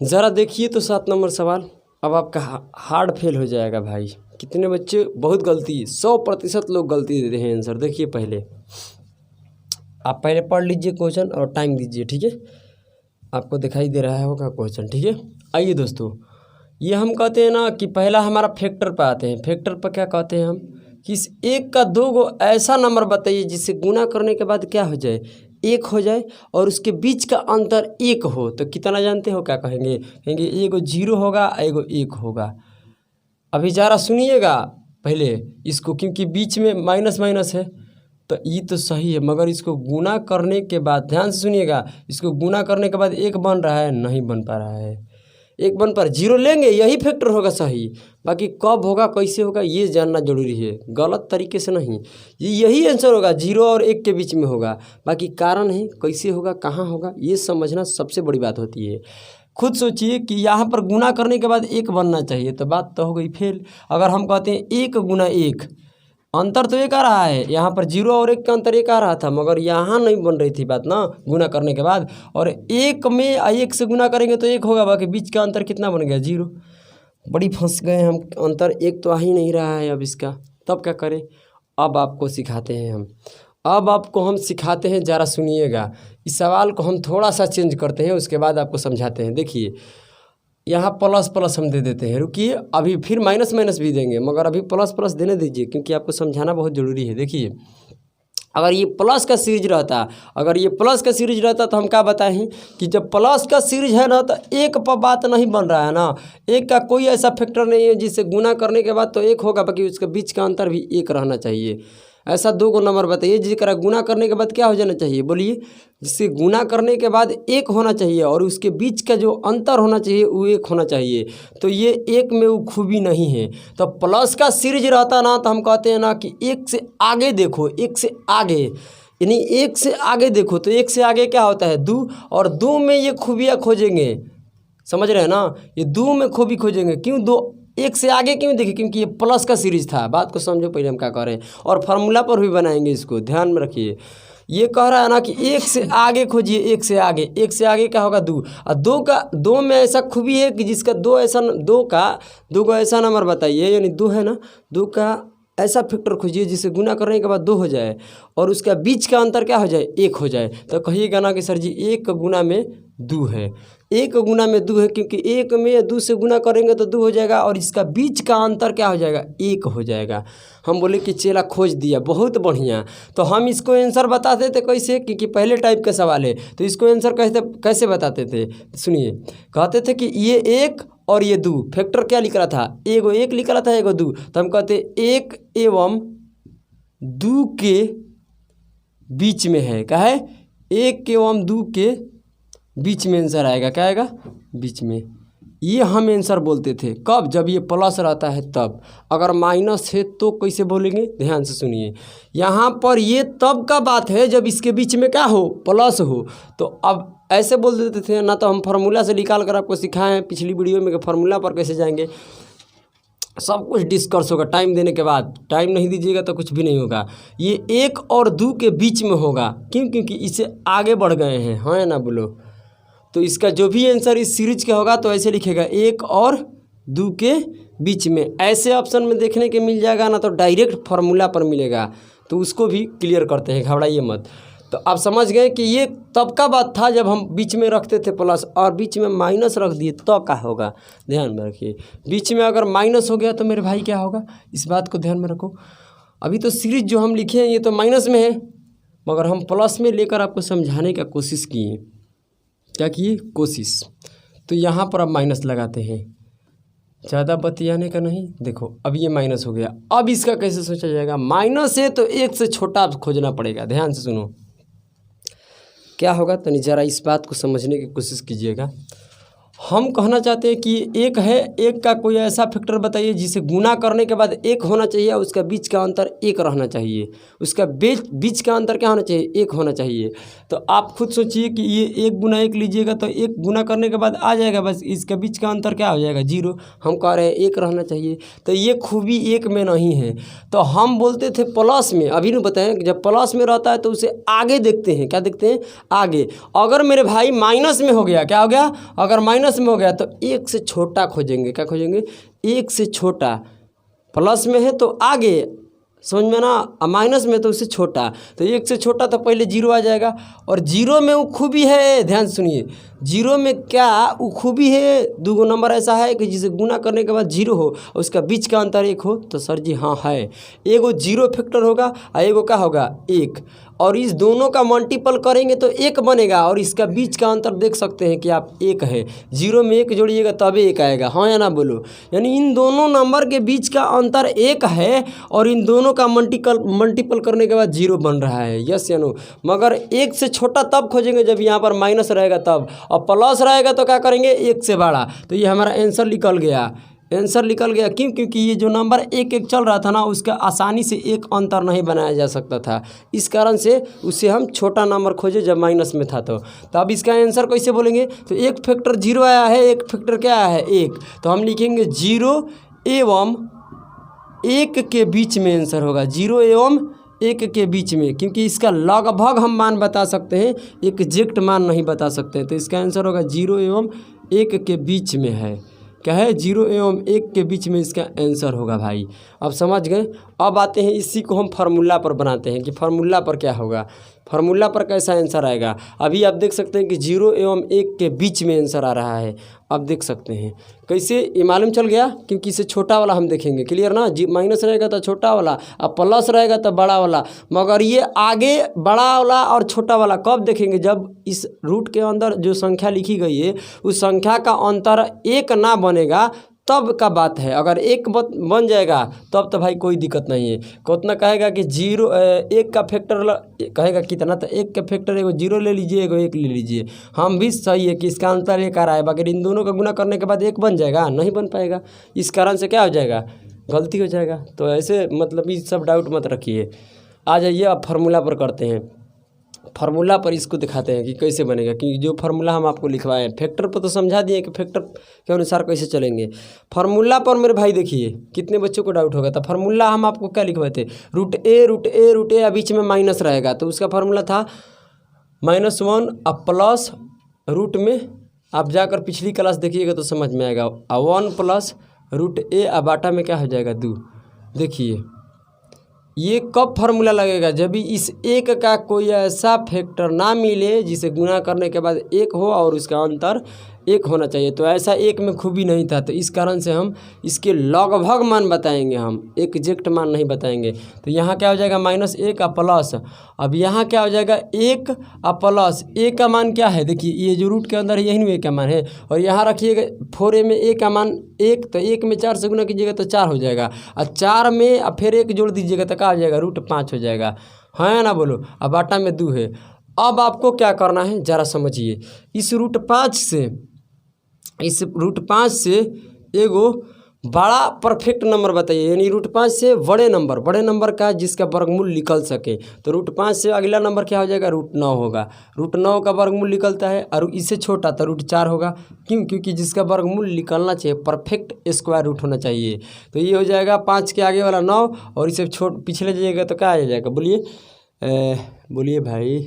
ज़रा देखिए तो 7 नंबर सवाल। अब आपका हार्ड फेल हो जाएगा भाई। कितने बच्चे बहुत गलती, 100% लोग गलती देते हैं आंसर। देखिए पहले आप पहले पढ़ लीजिए क्वेश्चन और टाइम दीजिए, ठीक है। आपको दिखाई दे रहा होगा क्वेश्चन, ठीक है। आइए दोस्तों, ये हम कहते हैं ना कि पहला हमारा फैक्टर पर आते हैं। फैक्टर पर क्या कहते हैं हम, कि इस 1 का 2 गो ऐसा नंबर बताइए जिससे गुना करने के बाद क्या हो जाए, 1 हो जाए, और उसके बीच का अंतर 1 हो। तो कितना जानते हो, क्या कहेंगे, कहेंगे एगो 0 होगा, एगो 1 होगा। अभी ज़रा सुनिएगा पहले इसको, क्योंकि बीच में माइनस माइनस है तो ये तो सही है, मगर इसको गुना करने के बाद, ध्यान से सुनिएगा, इसको गुना करने के बाद 1 बन रहा है, नहीं बन पा रहा है। 1 बन पर 0 लेंगे, यही फैक्टर होगा सही। बाकी कब होगा, कैसे होगा, ये जानना जरूरी है, गलत तरीके से नहीं। यही आंसर होगा, 0 और 1 के बीच में होगा। बाकी कारण है, कैसे होगा, कहाँ होगा, ये समझना सबसे बड़ी बात होती है। खुद सोचिए कि यहाँ पर गुना करने के बाद 1 बनना चाहिए, तो बात तो हो गई फेल। अगर हम कहते हैं 1 गुना 1, अंतर तो 1 आ रहा है, यहाँ पर 0 और 1 का अंतर 1 आ रहा था, मगर यहाँ नहीं बन रही थी बात ना, गुना करने के बाद। और 1 में 1 से गुना करेंगे तो 1 होगा, बाकी बीच का अंतर कितना बन गया, 0। बड़ी फंस गए हम, अंतर 1 तो आ ही नहीं रहा है अब इसका, तब क्या करें। अब आपको सिखाते हैं हम सिखाते हैं, ज़रा सुनिएगा। इस सवाल को हम थोड़ा सा चेंज करते हैं, उसके बाद आपको समझाते हैं। देखिए यहाँ प्लस प्लस हम दे देते हैं, रुकिए, अभी फिर माइनस माइनस भी देंगे, मगर अभी प्लस प्लस देने दीजिए, क्योंकि आपको समझाना बहुत ज़रूरी है। देखिए अगर ये प्लस का सीरीज रहता, तो हम क्या बताएं कि जब प्लस का सीरीज है ना, तो 1 पर बात नहीं बन रहा है ना। 1 का कोई ऐसा फैक्टर नहीं है जिससे गुना करने के बाद तो 1 होगा, बाकी उसके बीच का अंतर भी 1 रहना चाहिए। ऐसा 2 को नंबर बताइए जिसका गुना करने के बाद क्या हो जाना चाहिए, बोलिए, जिससे गुना करने के बाद 1 होना चाहिए और उसके बीच का जो अंतर होना चाहिए वो 1 होना चाहिए। तो ये 1 में वो खूबी नहीं है। तो प्लस का सीरीज रहता ना तो हम कहते हैं ना कि 1 से आगे देखो, 1 से आगे, यानी 1 से आगे देखो। तो 1 से आगे क्या होता है, 2, और 2 में ये खूबियाँ खोजेंगे, समझ रहे हैं ना, ये 2 में खूबी खोजेंगे। क्यों 2 1 से आगे क्यों देखें, क्योंकि ये प्लस का सीरीज था। बात को समझो पहले हम क्या कर रहे हैं, और फार्मूला पर भी बनाएंगे, इसको ध्यान में रखिए। ये कह रहा है ना कि 1 से आगे खोजिए, 1 से आगे, 1 से आगे क्या होगा 2, और 2 में ऐसा खूबी है कि जिसका 2 को ऐसा नंबर बताइए, यानी 2 है ना, 2 का ऐसा फैक्टर खोजिए जिसे गुना करने के बाद 2 हो जाए और उसका बीच का अंतर क्या हो जाए, 1 हो जाए। तो कहिएगा ना कि सर जी 1 गुना में 2 है, 1 गुना में 2 है, क्योंकि 1 में 2 से गुना करेंगे तो 2 हो जाएगा और इसका बीच का अंतर क्या हो जाएगा, 1 हो जाएगा। हम बोले कि चेला खोज दिया, बहुत बढ़िया। तो हम इसको आंसर बताते थे कैसे, क्योंकि पहले टाइप का सवाल है, तो इसको आंसर कैसे बताते थे, सुनिए। कहते थे कि ये 1 और ये 2, फैक्टर क्या लिख रहा था, एगो 1 लिख रहा था, एगो 2, तो हम कहते 1 एवं 2 के बीच में है, क्या है, 1 एवं 2 के बीच में आंसर आएगा, क्या आएगा, बीच में। ये हम आंसर बोलते थे कब, जब ये प्लस रहता है तब। अगर माइनस है तो कैसे बोलेंगे, ध्यान से सुनिए। यहाँ पर ये तब का बात है जब इसके बीच में क्या हो, प्लस हो। तो अब ऐसे बोल देते थे ना, तो हम फार्मूला से निकाल कर आपको सिखाए हैं पिछली वीडियो में कि फार्मूला पर कैसे जाएंगे। सब कुछ डिस्कस होगा टाइम देने के बाद, टाइम नहीं दीजिएगा तो कुछ भी नहीं होगा। ये 1 और 2 के बीच में होगा, क्यों, क्योंकि इसे आगे बढ़ गए हैं, हाँ या ना बोलो। तो इसका जो भी आंसर इस सीरीज का होगा तो ऐसे लिखेगा 1 और 2 के बीच में। ऐसे ऑप्शन में देखने के मिल जाएगा ना, तो डायरेक्ट फार्मूला पर मिलेगा, तो उसको भी क्लियर करते हैं, घबराइए मत। तो आप समझ गए कि ये तब का बात था जब हम बीच में रखते थे प्लस और बीच में माइनस रख दिए तो क्या होगा, ध्यान में रखिए। बीच में अगर माइनस हो गया तो मेरे भाई क्या होगा, इस बात को ध्यान में रखो। अभी तो सीरीज जो हम लिखे हैं ये तो माइनस में है, मगर हम प्लस में लेकर आपको समझाने का कोशिश किए, क्या किए, कोशिश। तो यहाँ पर अब माइनस लगाते हैं, ज़्यादा बतियाने का नहीं। देखो अब ये माइनस हो गया, अब इसका कैसे सोचा जाएगा, माइनस है तो 1 से छोटा खोजना पड़ेगा। ध्यान से सुनो क्या होगा, तो नहीं ज़रा इस बात को समझने की कोशिश कीजिएगा। हम कहना चाहते हैं कि 1 है, 1 का कोई ऐसा फैक्टर बताइए जिसे गुना करने के बाद 1 होना चाहिए और उसका बीच का अंतर 1 रहना चाहिए, उसका बीच का अंतर क्या होना चाहिए, 1 होना चाहिए। तो आप खुद सोचिए कि ये 1 गुना 1 लीजिएगा तो 1 गुना करने के बाद आ जाएगा, बस इसका बीच का अंतर क्या हो जाएगा, 0। हम कह रहे हैं 1 रहना चाहिए, तो ये खूबी 1 में नहीं है। तो हम बोलते थे प्लस में, अभी नहीं बताएं कि जब प्लस में रहता है तो उसे आगे देखते हैं, क्या देखते हैं, आगे। अगर मेरे भाई माइनस में हो गया, क्या हो गया, अगर माइनस में हो गया तो 1 से छोटा खोजेंगे, क्या खोजेंगे, 1 से छोटा। प्लस में है तो आगे, समझ में ना, माइनस में तो उससे छोटा, तो 1 से छोटा तो पहले 0 आ जाएगा। और 0 में वो खूबी है, ध्यान सुनिए, 0 में क्या वो खूबी है, 2 नंबर ऐसा है कि जिसे गुना करने के बाद 0 हो और उसका बीच का अंतर 1 हो। तो सर जी हाँ है, एगो 0 फैक्टर होगा और एगो क्या होगा, 1, और इस दोनों का मल्टीपल करेंगे तो 1 बनेगा और इसका बीच का अंतर देख सकते हैं कि आप 1 है। 0 में 1 जोड़िएगा तभी 1 आएगा, हाँ या ना बोलो। यानी इन दोनों नंबर के बीच का अंतर 1 है और इन दोनों का मल्टीपल करने के बाद 0 बन रहा है, यस या नो। मगर 1 से छोटा तब खोजेंगे जब यहाँ पर माइनस रहेगा तब, और प्लस रहेगा तो क्या करेंगे, 1 से बड़ा। तो ये हमारा आंसर निकल गया, आंसर निकल गया। क्यों, क्योंकि ये जो नंबर 1 चल रहा था ना, उसका आसानी से 1 अंतर नहीं बनाया जा सकता था, इस कारण से उसे हम छोटा नंबर खोजे जब माइनस में था। तो अब इसका आंसर कैसे बोलेंगे, तो 1 फैक्टर 0 आया है, 1 फैक्टर क्या आया है, 1, तो हम लिखेंगे 0 एवं 1 के बीच में आंसर होगा, 0 एवं 1 के बीच में, क्योंकि इसका लगभग हम मान बता सकते हैं, एग्जैक्ट मान नहीं बता सकते। तो इसका आंसर होगा 0 एवं 1 के बीच में है, क्या है, 0 एवं 1 के बीच में इसका आंसर होगा भाई। अब समझ गए। अब आते हैं इसी को हम फार्मूला पर बनाते हैं कि फार्मूला पर क्या होगा, फार्मूला पर कैसा आंसर आएगा। अभी आप देख सकते हैं कि 0 एवं 1 के बीच में आंसर आ रहा है, आप देख सकते हैं कैसे, ये मालूम चल गया, क्योंकि इसे छोटा वाला हम देखेंगे, क्लियर ना, माइनस रहेगा तो छोटा वाला और प्लस रहेगा तो बड़ा वाला। मगर ये आगे बड़ा वाला और छोटा वाला कब देखेंगे, जब इस रूट के अंदर जो संख्या लिखी गई है उस संख्या का अंतर 1 ना बनेगा तब का बात है। अगर एक बन जाएगा तब तो भाई कोई दिक्कत नहीं है। कितना कहेगा कि जीरो एक का फैक्टर कहेगा कितना, तो एक का फैक्टर एगो जीरो ले लीजिए, एगो एक ले लीजिए। हम भी सही है कि इसका आंसर एक आ रहा है, बाकी इन दोनों का गुना करने के बाद एक बन जाएगा, नहीं बन पाएगा। इस कारण से क्या हो जाएगा, गलती हो जाएगा। तो ऐसे मतलब ये सब डाउट मत रखिए। आ जाइए अब फार्मूला पर करते हैं। फार्मूला पर इसको दिखाते हैं कि कैसे बनेगा, क्योंकि जो फार्मूला हम आपको लिखवाए हैं फैक्टर पर तो समझा दिए कि फैक्टर के अनुसार कैसे चलेंगे। फार्मूला पर मेरे भाई देखिए कितने बच्चों को डाउट होगा था। फार्मूला हम आपको क्या लिखवाए थे, रूट ए बीच में माइनस रहेगा, तो उसका फार्मूला था -1 अब प्लस रूट में, आप जाकर पिछली क्लास देखिएगा तो समझ में आएगा, 1 प्लस रूट ए अब बाटा में क्या हो जाएगा 2। देखिए ये कब फार्मूला लगेगा, जब भी इस एक का कोई ऐसा फैक्टर ना मिले जिसे गुना करने के बाद एक हो और उसका अंतर एक होना चाहिए। तो ऐसा एक में खूबी नहीं था, तो इस कारण से हम इसके लगभग मान बताएंगे, हम एग्जैक्ट मान नहीं बताएंगे। तो यहाँ क्या हो जाएगा -1 और प्लस, अब यहाँ क्या हो जाएगा 1 और प्लस ए का मान क्या है, देखिए ये जो रूट के अंदर है यही में ए का मान है, और यहाँ रखिएगा 4a में ए का मान 1, तो 1 में 4 से गुना कीजिएगा तो 4 हो जाएगा, और 4 में अब फिर 1 जोड़ दीजिएगा तो क्या हो जाएगा √5 हो जाएगा, है ना बोलो। अब बाटा में 2 है। अब आपको क्या करना है ज़रा समझिए, इस √5 से एगो बड़ा परफेक्ट नंबर बताइए, यानी √5 से बड़े नंबर का जिसका वर्गमूल निकल सके। तो √5 से अगला नंबर क्या हो जाएगा, √9 होगा। √9 का वर्गमूल निकलता है, और इससे छोटा तो √4 होगा। क्यों, क्योंकि जिसका वर्गमूल निकलना चाहिए परफेक्ट स्क्वायर रूट होना चाहिए। तो ये हो जाएगा 5 के आगे वाला 9, और इसे पिछले जाइएगा तो क्या आ जाएगा, बोलिए भाई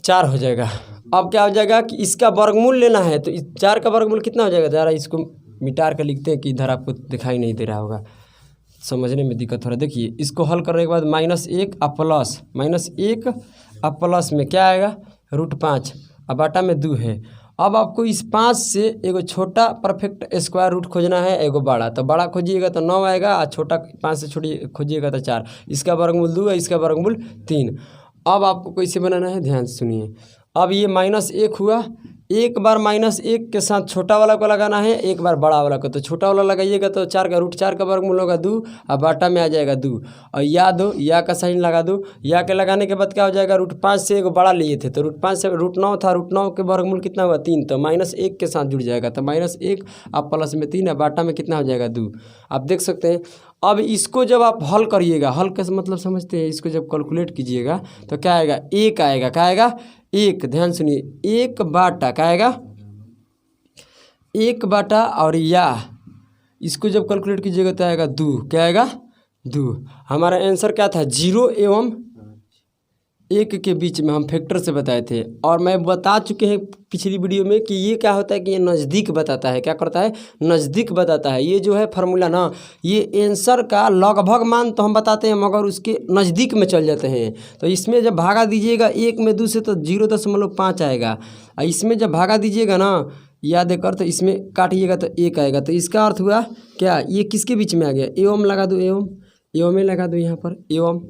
4 हो जाएगा। अब क्या हो जाएगा कि इसका वर्गमूल लेना है, तो इस 4 का वर्गमूल कितना हो जाएगा, ज़रा इसको मिटार कर लिखते हैं कि इधर आपको दिखाई नहीं दे रहा होगा, समझने में दिक्कत हो रहा है। देखिए इसको हल करने के बाद -1 और प्लस में क्या आएगा √5, अब बाटा में 2 है। अब आपको इस 5 से एगो छोटा परफेक्ट स्क्वायर रूट खोजना है, एगो बड़ा, तो बड़ा खोजिएगा तो 9 आएगा, और छोटा 5 से छोटी खोजिएगा तो 4। इसका वर्गमूल 2 है, इसका वर्गमूल 3। अब आपको कैसे बनाना है ध्यान से सुनिए। अब ये -1 हुआ, एक बार -1 के साथ छोटा वाला को लगाना है, एक बार बड़ा वाला को। तो छोटा वाला लगाइएगा तो 4 का √4 का वर्गमूल होगा 2, और बाटा में आ जाएगा 2, और या का साइन लगा दो। या के लगाने के बाद क्या हो जाएगा, √5 से एगो बड़ा लिए थे, तो √5 से √9 था, √9 के वर्गमूल कितना हुआ 3, तो -1 के साथ जुड़ जाएगा, तो -1 अब प्लस में 3 है, बाटा में कितना हो जाएगा 2। आप देख सकते हैं। अब इसको जब आप हल करिएगा, हल का मतलब समझते हैं, इसको जब कैलकुलेट कीजिएगा तो क्या आएगा, 1 आएगा। क्या आएगा, 1। ध्यान सुनिए, 1 बाटा क्या आएगा, 1 बाटा, और या इसको जब कैलकुलेट कीजिएगा तो आएगा 2। क्या आएगा, 2। हमारा आंसर क्या था, 0 एवं 1 के बीच में हम फैक्टर से बताए थे। और मैं बता चुके हैं पिछली वीडियो में कि ये क्या होता है कि ये नज़दीक बताता है, क्या करता है, नज़दीक बताता है। ये जो है फार्मूला ना, ये आंसर का लगभग मान तो हम बताते हैं, मगर उसके नज़दीक में चल जाते हैं। तो इसमें जब भागा दीजिएगा 1 में 2 से तो 0.5 आएगा, और इसमें जब भागा दीजिएगा ना याद कर, तो इसमें काटिएगा तो 1 आएगा। तो इसका अर्थ हुआ क्या, ये किसके बीच में आ गया, एवं लगा दो, एवं में लगा दो यहाँ पर, एवं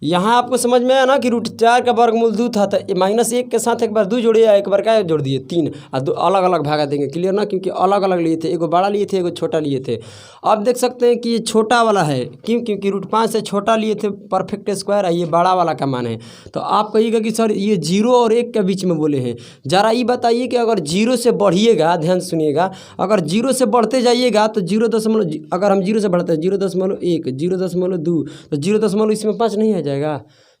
यहाँ आपको समझ में आया ना कि √4 का वर्गमूल 2 था, तो -1 के साथ एक बार 2 जोड़िए, एक बार क्या जोड़ दिए 3, और 2 अलग अलग भागा देंगे। क्लियर ना, क्योंकि अलग अलग लिए थे, एगो बड़ा लिए थे, एगो छोटा लिए थे। अब देख सकते हैं कि ये छोटा वाला है, क्योंकि √5 से छोटा लिए थे परफेक्ट स्क्वायर, ये बड़ा वाला का मान है। तो आप कहिएगा कि सर ये 0 और 1 के बीच में बोले हैं। ज़रा ये बताइए कि अगर 0 से बढ़िएगा, ध्यान सुनिएगा, अगर 0 से बढ़ते जाइएगा तो 0. अगर हम 0 से बढ़ते हैं 0.1, 0.2, तो 0. इसमें 5 नहीं आ जाएगा,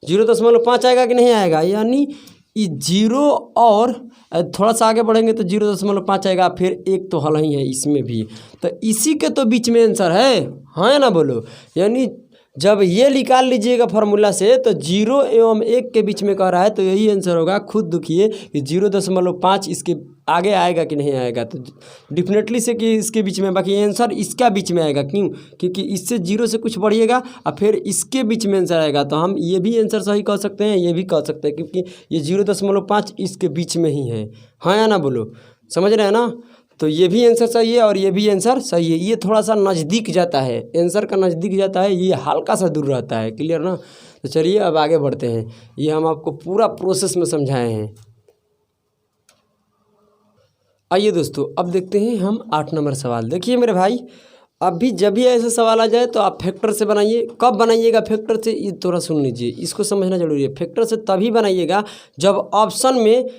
0.5 आएगा कि नहीं आएगा, यानी 0 और थोड़ा सा आगे बढ़ेंगे तो 0.5 आएगा, फिर 1 तो हल ही है इसमें भी, तो इसी के तो बीच में आंसर है ना बोलो। यानी जब ये निकाल लीजिएगा फार्मूला से तो 0 एवं 1 के बीच में कह रहा है, तो यही आंसर होगा। खुद देखिए कि 0.5 इसके आगे आएगा कि नहीं आएगा, तो डेफिनेटली से कि इसके बीच में, बाकी आंसर इसका बीच में आएगा। क्यों, क्योंकि इससे 0 से कुछ बढ़िएगा और फिर इसके बीच में आंसर आएगा। तो हम ये भी आंसर सही कह सकते हैं, ये भी कह सकते हैं, क्योंकि ये 0.5 इसके बीच में ही है, हाँ या ना बोलो, समझ रहे हैं ना। तो ये भी आंसर सही है और ये भी आंसर सही है। ये थोड़ा सा नज़दीक जाता है, आंसर का नज़दीक जाता है, ये हल्का सा दूर रहता है। क्लियर ना। तो चलिए अब आगे बढ़ते हैं। ये हम आपको पूरा प्रोसेस में समझाए हैं। आइए दोस्तों, अब देखते हैं हम 8 नंबर सवाल। देखिए मेरे भाई, अभी जब भी ऐसा सवाल आ जाए तो आप फैक्टर से बनाइए। कब बनाइएगा फैक्टर से, ये थोड़ा सुन लीजिए, इसको समझना जरूरी है। फैक्टर से तभी बनाइएगा जब ऑप्शन में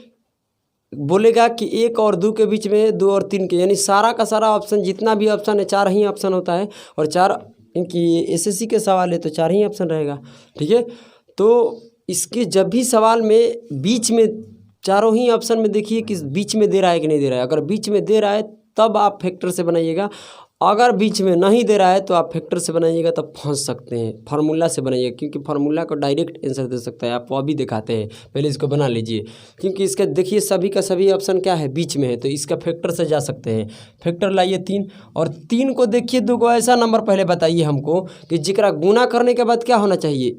बोलेगा कि 1 और 2 के बीच में 2 और 3 के, यानी सारा का सारा ऑप्शन, जितना भी ऑप्शन है 4 ही ऑप्शन होता है, और 4 कि एसएससी के सवाल है तो 4 ही ऑप्शन रहेगा। ठीक है, तो इसके जब भी सवाल में बीच में चारों ही ऑप्शन में देखिए कि बीच में दे रहा है कि नहीं दे रहा है। अगर बीच में दे रहा है तब आप फैक्टर से बनाइएगा, अगर बीच में नहीं दे रहा है तो आप फैक्टर से बनाइएगा, तब फंस सकते हैं। फार्मूला से बनाइएगा, क्योंकि फार्मूला को डायरेक्ट आंसर दे सकता है। आपको अभी दिखाते हैं, पहले इसको बना लीजिए, क्योंकि इसका देखिए सभी का सभी ऑप्शन क्या है, बीच में है, तो इसका फैक्टर से जा सकते हैं। फैक्टर लाइए 3, और 3 को देखिए 2 को ऐसा नंबर पहले बताइए हमको कि जिकरा गुना करने के बाद क्या होना चाहिए,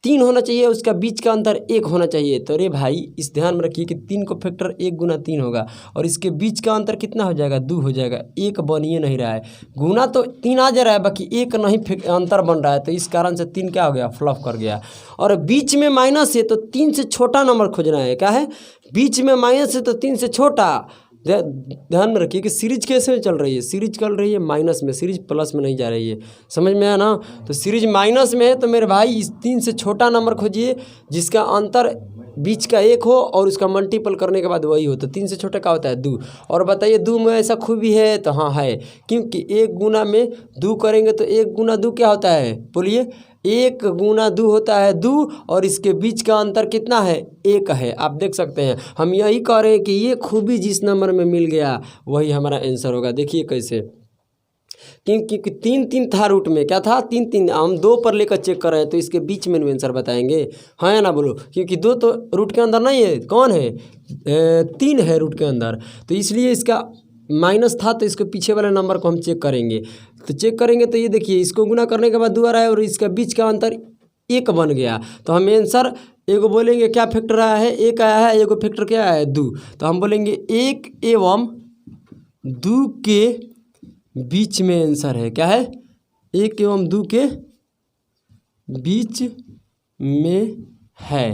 3 होना चाहिए, उसका बीच का अंतर 1 होना चाहिए। तो अरे भाई इस ध्यान में रखिए कि 3 को फैक्टर 1 गुना 3 होगा, और इसके बीच का अंतर कितना हो जाएगा, 2 हो जाएगा। 1 बन ही नहीं रहा है, गुना तो 3 आ जा रहा है, बाकी 1 नहीं अंतर बन रहा है, तो इस कारण से 3 क्या हो गया, फ्लॉप कर गया। और बीच में माइनस है तो 3 से छोटा नंबर खोजना है। क्या है, बीच में माइनस है तो 3 से छोटा। ध्यान में रखिए कि सीरीज कैसे चल रही है, सीरीज चल रही है माइनस में, सीरीज प्लस में नहीं जा रही है, समझ में आया ना। तो सीरीज माइनस में है तो मेरे भाई इस 3 से छोटा नंबर खोजिए जिसका अंतर बीच का 1 हो और उसका मल्टीपल करने के बाद वही हो। तो 3 से छोटा क्या होता है, 2। और बताइए 2 में ऐसा खूबी है, तो हाँ है, क्योंकि 1 गुना में 2 करेंगे तो 1 गुना 2 क्या होता है, बोलिए, 1 गुना 2 होता है 2, और इसके बीच का अंतर कितना है, 1 है। आप देख सकते हैं, हम यही कह रहे हैं कि ये खूबी जिस नंबर में मिल गया वही हमारा आंसर होगा। देखिए कैसे, क्योंकि 3 था रूट में, क्या था, 3 हम 2 पर लेकर चेक कर रहे हैं, तो इसके बीच में आंसर बताएंगे, हाँ या ना बोलो, क्योंकि 2 तो रूट के अंदर नहीं है, कौन है, 3 है रूट के अंदर, तो इसलिए इसका माइनस था, तो इसके पीछे वाले नंबर को हम चेक करेंगे। तो चेक करेंगे तो ये देखिए, इसको गुना करने के बाद 2 आ रहा है और इसका बीच का अंतर 1 बन गया, तो हम आंसर एगो बोलेंगे क्या फैक्टर आया है, 1 आया है, एगो फैक्टर क्या आया है, 2। तो हम बोलेंगे 1 एवं 2 के बीच में आंसर है, क्या है, 1 एवं 2 के बीच में है।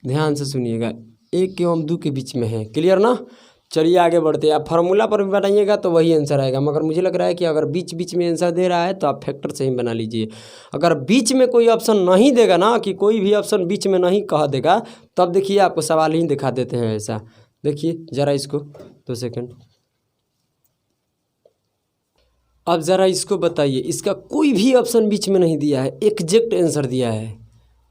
ध्यान से सुनिएगा, 1 एवं 2 के बीच में है, क्लियर ना। चलिए आगे बढ़ते हैं। आप फार्मूला पर भी बनाइएगा तो वही आंसर आएगा, मगर मुझे लग रहा है कि अगर बीच बीच में आंसर दे रहा है तो आप फैक्टर से ही बना लीजिए। अगर बीच में कोई ऑप्शन नहीं देगा ना, कि कोई भी ऑप्शन बीच में नहीं कह देगा, तब देखिए आपको सवाल ही दिखा देते हैं ऐसा। देखिए ज़रा इसको 2 सेकंड, अब ज़रा इसको बताइए, इसका कोई भी ऑप्शन बीच में नहीं दिया है, एग्जैक्ट आंसर दिया है,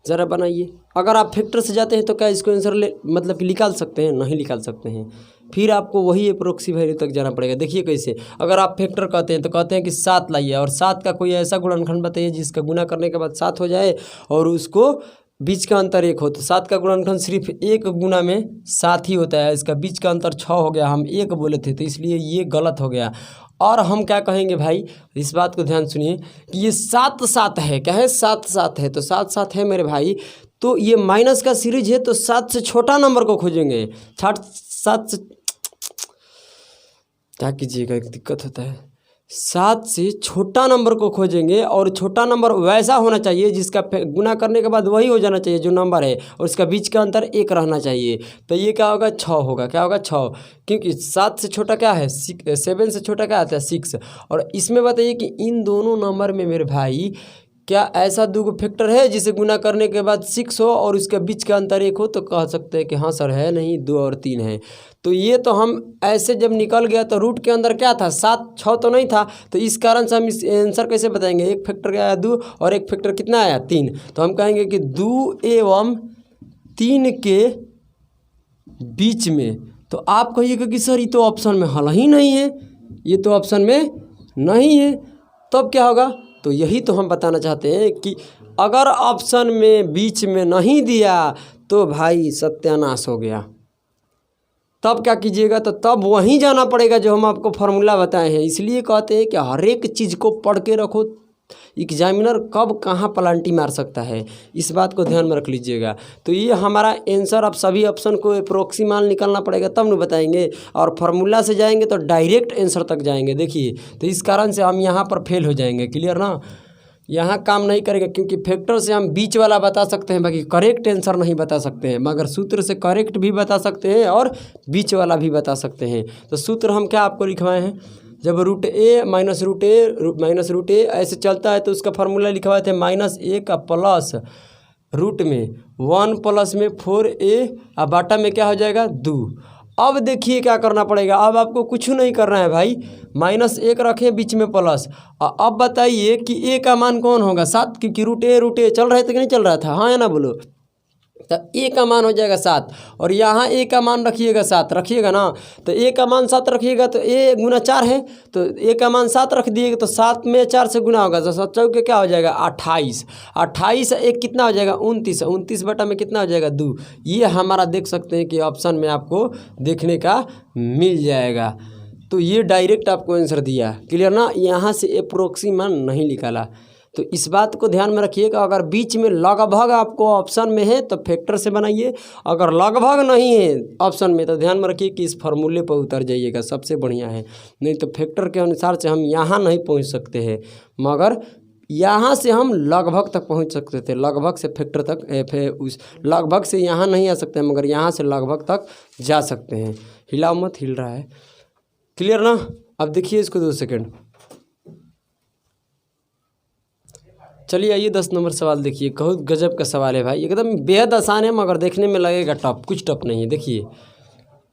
ज़रा बनाइए। अगर आप फैक्टर से जाते हैं तो क्या इसको आंसर मतलब कि निकाल सकते हैं, नहीं निकाल सकते हैं, फिर आपको वही अप्रोक्सी वैल्यू तक जाना पड़ेगा। देखिए कैसे, अगर आप फैक्टर कहते हैं तो कहते हैं कि 7 लाइए, और 7 का कोई ऐसा गुणनखंड बताइए जिसका गुना करने के बाद 7 हो जाए और उसको बीच का अंतर 1 हो। तो 7 का गुणनखंड सिर्फ 1 गुना में 7 ही होता है, इसका बीच का अंतर 6 हो गया, हम 1 बोले थे, तो इसलिए ये गलत हो गया। और हम क्या कहेंगे भाई, इस बात को ध्यान सुनिए कि ये 7 है, क्या है, 7 है, तो 7 है मेरे भाई, तो ये माइनस का सीरीज है, तो 7 से छोटा नंबर को खोजेंगे। 7 से क्या कीजिएगा, एक दिक्कत होता है, 7 से छोटा नंबर को खोजेंगे, और छोटा नंबर वैसा होना चाहिए जिसका गुना करने के बाद वही हो जाना चाहिए जो नंबर है, और इसका बीच का अंतर 1 रहना चाहिए। तो ये क्या होगा, 6 होगा, क्या होगा, 6, क्योंकि 7 से छोटा क्या है, 7 से छोटा क्या आता है, 6। और इसमें बताइए कि इन दोनों नंबर में मेरे भाई क्या ऐसा 2 फैक्टर है जिसे गुना करने के बाद 6 हो और उसके बीच का अंतर 1 हो, तो कह सकते हैं कि हाँ सर है नहीं, 2 और 3 है। तो ये तो हम ऐसे जब निकल गया तो रूट के अंदर क्या था, 7, 6 तो नहीं था, तो इस कारण से हम इस आंसर कैसे बताएंगे, एक फैक्टर क्या आया 2 और एक फैक्टर कितना आया 3, तो हम कहेंगे कि 2 एवं 3 के बीच में। तो आप कहिएगा कि सर ये तो ऑप्शन में हल ही नहीं है, ये तो ऑप्शन में नहीं है, तब क्या होगा, तो यही तो हम बताना चाहते हैं कि अगर ऑप्शन में बीच में नहीं दिया तो भाई सत्यानाश हो गया। तब क्या कीजिएगा, तो तब वहीं जाना पड़ेगा जो हम आपको फार्मूला बताए हैं। इसलिए कहते हैं कि हर एक चीज़ को पढ़ के रखो, एग्जामिनर कब कहाँ पलांटी मार सकता है, इस बात को ध्यान में रख लीजिएगा। तो ये हमारा आंसर, अब सभी ऑप्शन को अप्रोक्सीमेट निकालना पड़ेगा तब न बताएंगे, और फार्मूला से जाएंगे तो डायरेक्ट आंसर तक जाएंगे। देखिए, तो इस कारण से हम यहाँ पर फेल हो जाएंगे, क्लियर ना, यहाँ काम नहीं करेगा, क्योंकि फैक्टर से हम बीच वाला बता सकते हैं, बाकी करेक्ट आंसर नहीं बता सकते हैं, मगर सूत्र से करेक्ट भी बता सकते हैं और बीच वाला भी बता सकते हैं। तो सूत्र हम क्या आपको लिखवाए हैं, जब रूट ए माइनस रूट ए ऐसे चलता है तो उसका फार्मूला लिखवाए थे -a का प्लस रूट में 1 प्लस में 4a और बाटा में क्या हो जाएगा 2। अब देखिए क्या करना पड़ेगा, अब आपको कुछ नहीं करना है भाई, -1 रखें बीच में प्लस। और अब बताइए कि a का मान कौन होगा 7, क्योंकि रूट ए चल रहा था कि नहीं चल रहा था, हाँ या ना बोलो। तो a का मान हो जाएगा 7 और यहाँ a का मान रखिएगा 7, रखिएगा ना। तो a का मान 7 रखिएगा तो a गुना 4 है, तो a का मान 7 रख दिएगा तो 7 में 4 से गुना होगा तो 7 चौके क्या हो जाएगा 28। 28 एक कितना हो जाएगा 29, 29 बटा में कितना हो जाएगा 2। ये हमारा देख सकते हैं कि ऑप्शन में आपको देखने का मिल जाएगा। तो ये डायरेक्ट आपको आंसर दिया, क्लियर ना, यहाँ से अप्रोक्सीमेट नहीं निकाला। तो इस बात को ध्यान में रखिएगा, अगर बीच में लगभग आपको ऑप्शन में है तो फैक्टर से बनाइए, अगर लगभग नहीं है ऑप्शन में तो ध्यान में रखिए कि इस फार्मूले पर उतर जाइएगा, सबसे बढ़िया है। नहीं तो फैक्टर के अनुसार से हम यहाँ नहीं पहुँच सकते हैं, मगर यहाँ से हम लगभग तक पहुँच सकते थे, लगभग से फैक्टर तक उस लगभग से यहाँ नहीं आ सकते, मगर यहाँ से लगभग तक जा सकते हैं। हिलाओ मत, हिल रहा है, क्लियर ना। अब देखिए इसको 2 सेकेंड। चलिए आइए 10 नंबर सवाल देखिए, बहुत गजब का सवाल है भाई, एकदम बेहद आसान है, मगर देखने में लगेगा टफ, कुछ टफ नहीं है। देखिए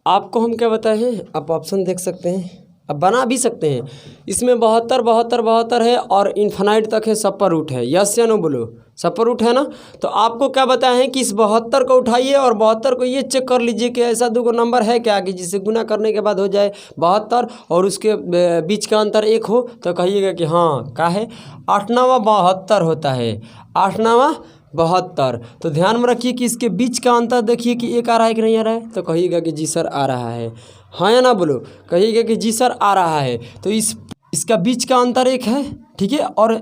आपको हम क्या बताए हैं, आप ऑप्शन देख सकते हैं, अब बना भी सकते हैं। इसमें 72 है और इन्फिनाइट तक है, सब पर रूट है, यस या नो बोलो, सब पर रूट है ना। तो आपको क्या बताए हैं कि इस 72 को उठाइए और 72 को ये चेक कर लीजिए कि ऐसा 2 नंबर है क्या कि जिसे गुना करने के बाद हो जाए 72 और उसके बीच का अंतर 1 हो, तो कहिएगा कि हाँ क्या है 8 9 72 होता है, 8 9 72। तो ध्यान में रखिए कि इसके बीच का अंतर देखिए कि 1 आ रहा है कि नहीं आ रहा है, तो कहिएगा कि जी सर आ रहा है, हाँ या ना बोलो, कहिएगा कि जी सर आ रहा है। तो इसका बीच का अंतर 1 है, ठीक है, और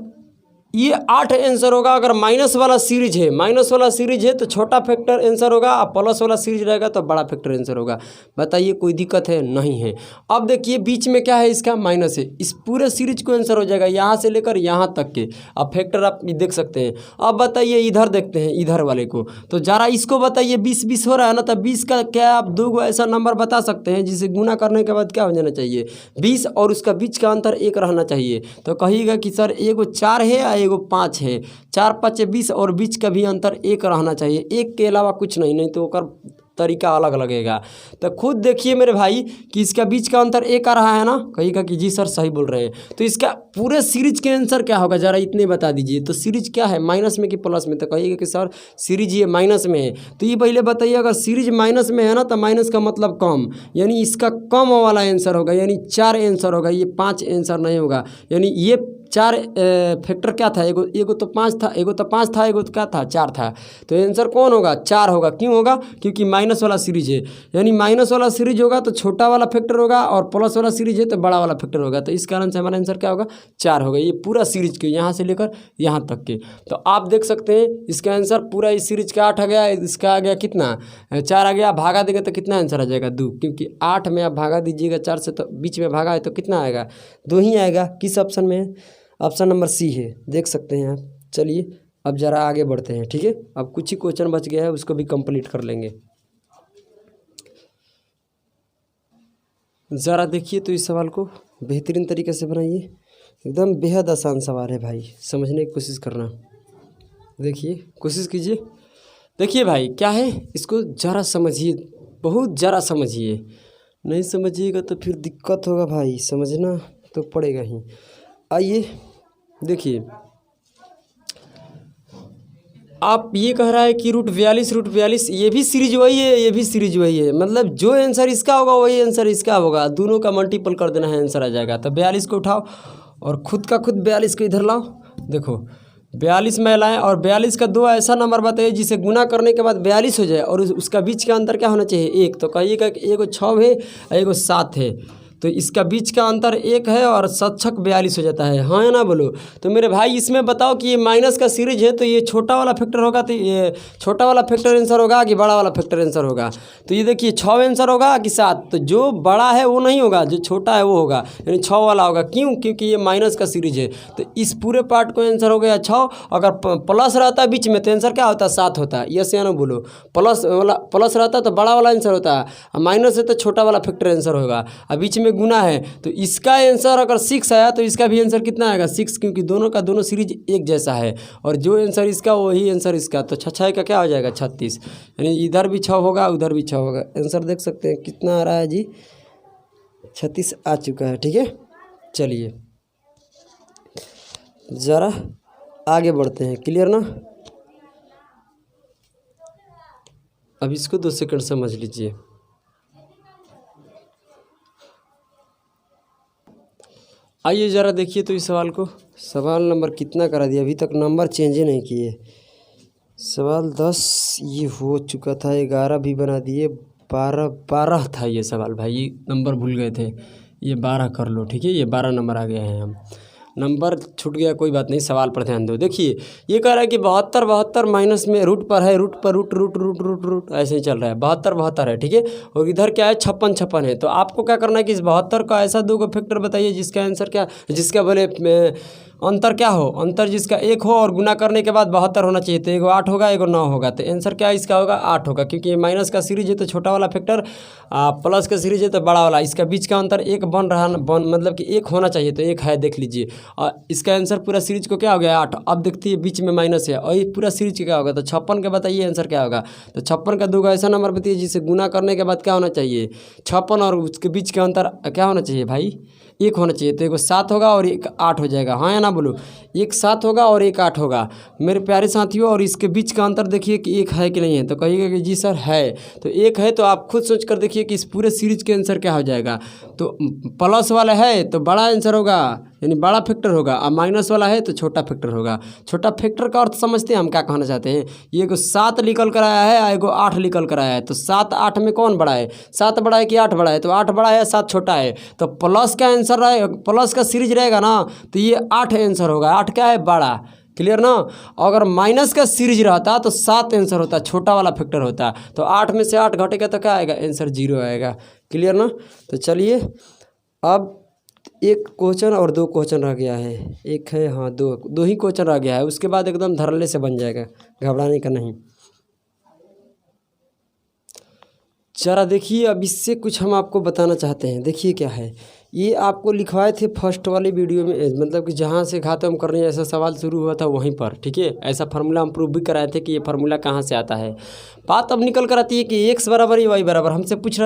ये 8 आंसर होगा। अगर माइनस वाला सीरीज है तो छोटा फैक्टर आंसर होगा, और प्लस वाला सीरीज रहेगा तो बड़ा फैक्टर आंसर होगा। बताइए कोई दिक्कत है, नहीं है। अब देखिए बीच में क्या है, इसका माइनस है, इस पूरे सीरीज को आंसर हो जाएगा यहाँ से लेकर यहाँ तक के। अब फैक्टर आप देख सकते हैं। अब बताइए इधर देखते हैं, इधर वाले को, तो जरा इसको बताइए 20 हो रहा है ना, तो 20 का क्या आप 2 ऐसा नंबर बता सकते हैं जिसे गुना करने के बाद क्या हो जाना चाहिए 20 और उसका बीच का अंतर 1 रहना चाहिए। तो कहिएगा कि सर एगो 4 है एगो 5 है, 4 5 20 और बीच का भी अंतर 1 रहना चाहिए, 1 के अलावा कुछ नहीं, नहीं तो ओकर तरीका अलग लगेगा। तो खुद देखिए मेरे भाई कि इसका बीच का अंतर 1 आ रहा है ना, कहिएगा कि जी सर सही बोल रहे हैं। तो इसका पूरे सीरीज के आंसर क्या होगा जरा इतने बता दीजिए। तो सीरीज क्या है, माइनस में कि प्लस में, तो कहिएगा कि सर सीरीज ये माइनस में है। तो ये पहले बताइए, अगर सीरीज माइनस में है ना तो माइनस का मतलब कम, यानी इसका कम वाला आंसर होगा, यानी 4 आंसर होगा, ये 5 आंसर नहीं होगा। यानी ये 4 फैक्टर क्या था, एगो तो 5 था, एगो तो 5 था, एगो तो क्या था 4 था। तो आंसर कौन होगा 4 होगा। क्यों होगा, क्योंकि माइनस वाला सीरीज है, यानी माइनस वाला सीरीज होगा तो छोटा वाला फैक्टर होगा, और प्लस वाला सीरीज है तो बड़ा वाला फैक्टर होगा। तो इस कारण से हमारा आंसर क्या होगा 4 होगा। ये पूरा सीरीज के यहाँ से लेकर यहाँ तक के। तो आप देख सकते हैं इसका आंसर पूरा इस सीरीज का 8 आ गया, इसका आ गया कितना 4 आ गया, भागा देगा तो कितना आंसर आ जाएगा 2, क्योंकि 8 में आप भागा दीजिएगा 4 से, तो बीच में भागा है तो कितना आएगा 2 ही आएगा। किस ऑप्शन में है, ऑप्शन नंबर सी है, देख सकते हैं आप। चलिए अब ज़रा आगे बढ़ते हैं, ठीक है। अब कुछ ही क्वेश्चन बच गया है, उसको भी कंप्लीट कर लेंगे। ज़रा देखिए तो इस सवाल को बेहतरीन तरीके से बनाइए, एकदम बेहद आसान सवाल है भाई, समझने की कोशिश करना। देखिए कोशिश कीजिए। देखिए भाई क्या है, इसको ज़रा समझिए, बहुत ज़रा समझिए, नहीं समझिएगा तो फिर दिक्कत होगा भाई, समझना तो पड़ेगा ही। आइए देखिए, आप ये कह रहा है कि रूट 42 ये भी सीरीज वही है, ये भी सीरीज वही है, मतलब जो आंसर इसका होगा वही आंसर इसका होगा, दोनों का मल्टीपल कर देना है, आंसर आ जाएगा। तो 42 को उठाओ और खुद का खुद 42 को इधर लाओ। देखो 42 में लाएँ और 42 का 2 ऐसा नंबर बताइए जिसे गुना करने के बाद 42 हो जाए और उसका बीच का अंतर क्या होना चाहिए 1। तो कहिएगा कि एगो 6 है एगो 7 है। तो इसका बीच का अंतर 1 है और 7×6 42 हो जाता है, हाँ या ना बोलो। तो मेरे भाई इसमें बताओ कि ये माइनस का सीरीज है तो ये छोटा वाला फैक्टर होगा, तो ये छोटा वाला फैक्टर आंसर होगा कि बड़ा वाला फैक्टर आंसर होगा। तो ये देखिए 6 आंसर होगा कि 7, तो जो बड़ा है वो नहीं होगा, जो छोटा है वो होगा, यानी 6 वाला होगा। क्यों? क्योंकि ये माइनस का सीरीज है। तो इस पूरे पार्ट को आंसर हो गया 6। अगर प्लस रहता बीच में तो आंसर क्या होता है? 7 होता है। यस या ना बोलो। प्लस रहता तो बड़ा वाला आंसर होता है, माइनस है तो छोटा वाला फैक्टर आंसर होगा। अब बीच में गुना है तो इसका आंसर अगर 6 आया तो इसका भी आंसर कितना आएगा? 6, क्योंकि दोनों का दोनों सीरीज एक जैसा है और जो आंसर इसका वही आंसर इसका। तो 6×6 का क्या हो जाएगा? 36, यानी इधर भी 6 होगा उधर भी 6 होगा। आंसर देख सकते हैं कितना आ रहा है जी, 36 आ चुका है। ठीक है, चलिए ज़रा आगे बढ़ते हैं। क्लियर ना? अब इसको 2 सेकंड समझ लीजिए। आइए ज़रा देखिए तो इस सवाल को। सवाल नंबर कितना करा दिया? अभी तक नंबर चेंज ही नहीं किए। सवाल 10 ये हो चुका था, 11 भी बना दिए, 12 था ये सवाल। भाई ये नंबर भूल गए थे, ये 12 कर लो। ठीक है, ये 12 नंबर आ गए हैं। हम नंबर छूट गया, कोई बात नहीं, सवाल पर ध्यान दो। देखिए ये कह रहा है कि 72 माइनस में रूट पर है, रूट पर route route route route route ऐसे ही चल रहा है। 72 है, ठीक है। और इधर क्या है? 56 है। तो आपको क्या करना है कि इस 72 का ऐसा 2 फैक्टर बताइए जिसका आंसर क्या, जिसका बोले अंतर क्या हो, अंतर जिसका 1 हो और गुना करने के बाद 72 होना चाहिए। तो एगो 8 होगा एगो 9 होगा। तो आंसर क्या इसका होगा? 8 होगा, क्योंकि ये माइनस का सीरीज है तो छोटा वाला फैक्टर, प्लस का सीरीज है तो बड़ा वाला। इसका बीच का अंतर 1 बन रहा मतलब कि 1 होना चाहिए, तो 1 है, देख लीजिए। और इसका आंसर पूरा सीरीज को क्या हो गया? 8। अब देखते हैं बीच में माइनस है और ये पूरा सीरीज का क्या होगा? तो 56 का बताइए आंसर क्या होगा? तो 56 का 2 ऐसा नंबर बताइए जिसे गुना करने के बाद क्या होना चाहिए? 56 और उसके बीच का अंतर क्या होना चाहिए भाई? 1 होना चाहिए। तो 1 7 होगा और 1 8 हो जाएगा, हाँ या ना बोलो। 1 7 होगा और 1 8 होगा मेरे प्यारे साथियों। और इसके बीच का अंतर देखिए कि 1 है कि नहीं है, तो कहिएगा कि जी सर है। तो 1 है तो आप खुद सोच कर देखिए कि इस पूरे सीरीज के आंसर क्या हो जाएगा। तो प्लस वाला है तो बड़ा आंसर होगा, यानी बड़ा फैक्टर होगा, और माइनस वाला है तो छोटा फैक्टर होगा। छोटा फैक्टर का अर्थ समझते हैं हम क्या कहना चाहते हैं? ये एगो 7 निकल कर आया है और एगो 8 निकल कर आया है। तो 7 8 में कौन बड़ा है? 7 बड़ा है कि 8 बड़ा है? तो 8 बड़ा है, 7 छोटा है। तो प्लस का आंसर रहे, प्लस का सीरीज रहेगा ना, तो ये 8 आंसर होगा। 8 क्या है? बड़ा। क्लियर ना? अगर माइनस का सीरीज रहता तो 7 आंसर होता, छोटा वाला फैक्टर होता। तो 8 में से 8 घटेगा तो क्या आएगा? आंसर 0 आएगा। क्लियर ना? तो चलिए अब 1 क्वेश्चन और 2 क्वेश्चन रह गया है। 1 है, हाँ, 2 ही क्वेश्चन रह गया है। उसके बाद एकदम धड़ल्ले से बन जाएगा, घबराने का नहीं। जरा देखिए अब इससे कुछ हम आपको बताना चाहते हैं। देखिए क्या है, ये आपको लिखवाए थे फर्स्ट वाली वीडियो में, मतलब कि जहाँ से घाते हम करने ऐसा सवाल शुरू हुआ था वहीं पर। ठीक है, ऐसा फार्मूला हम प्रूव भी कराए थे कि ये फार्मूला कहाँ से आता है। बात अब निकल कर आती है कि x बराबर y बराबर, हमसे पूछ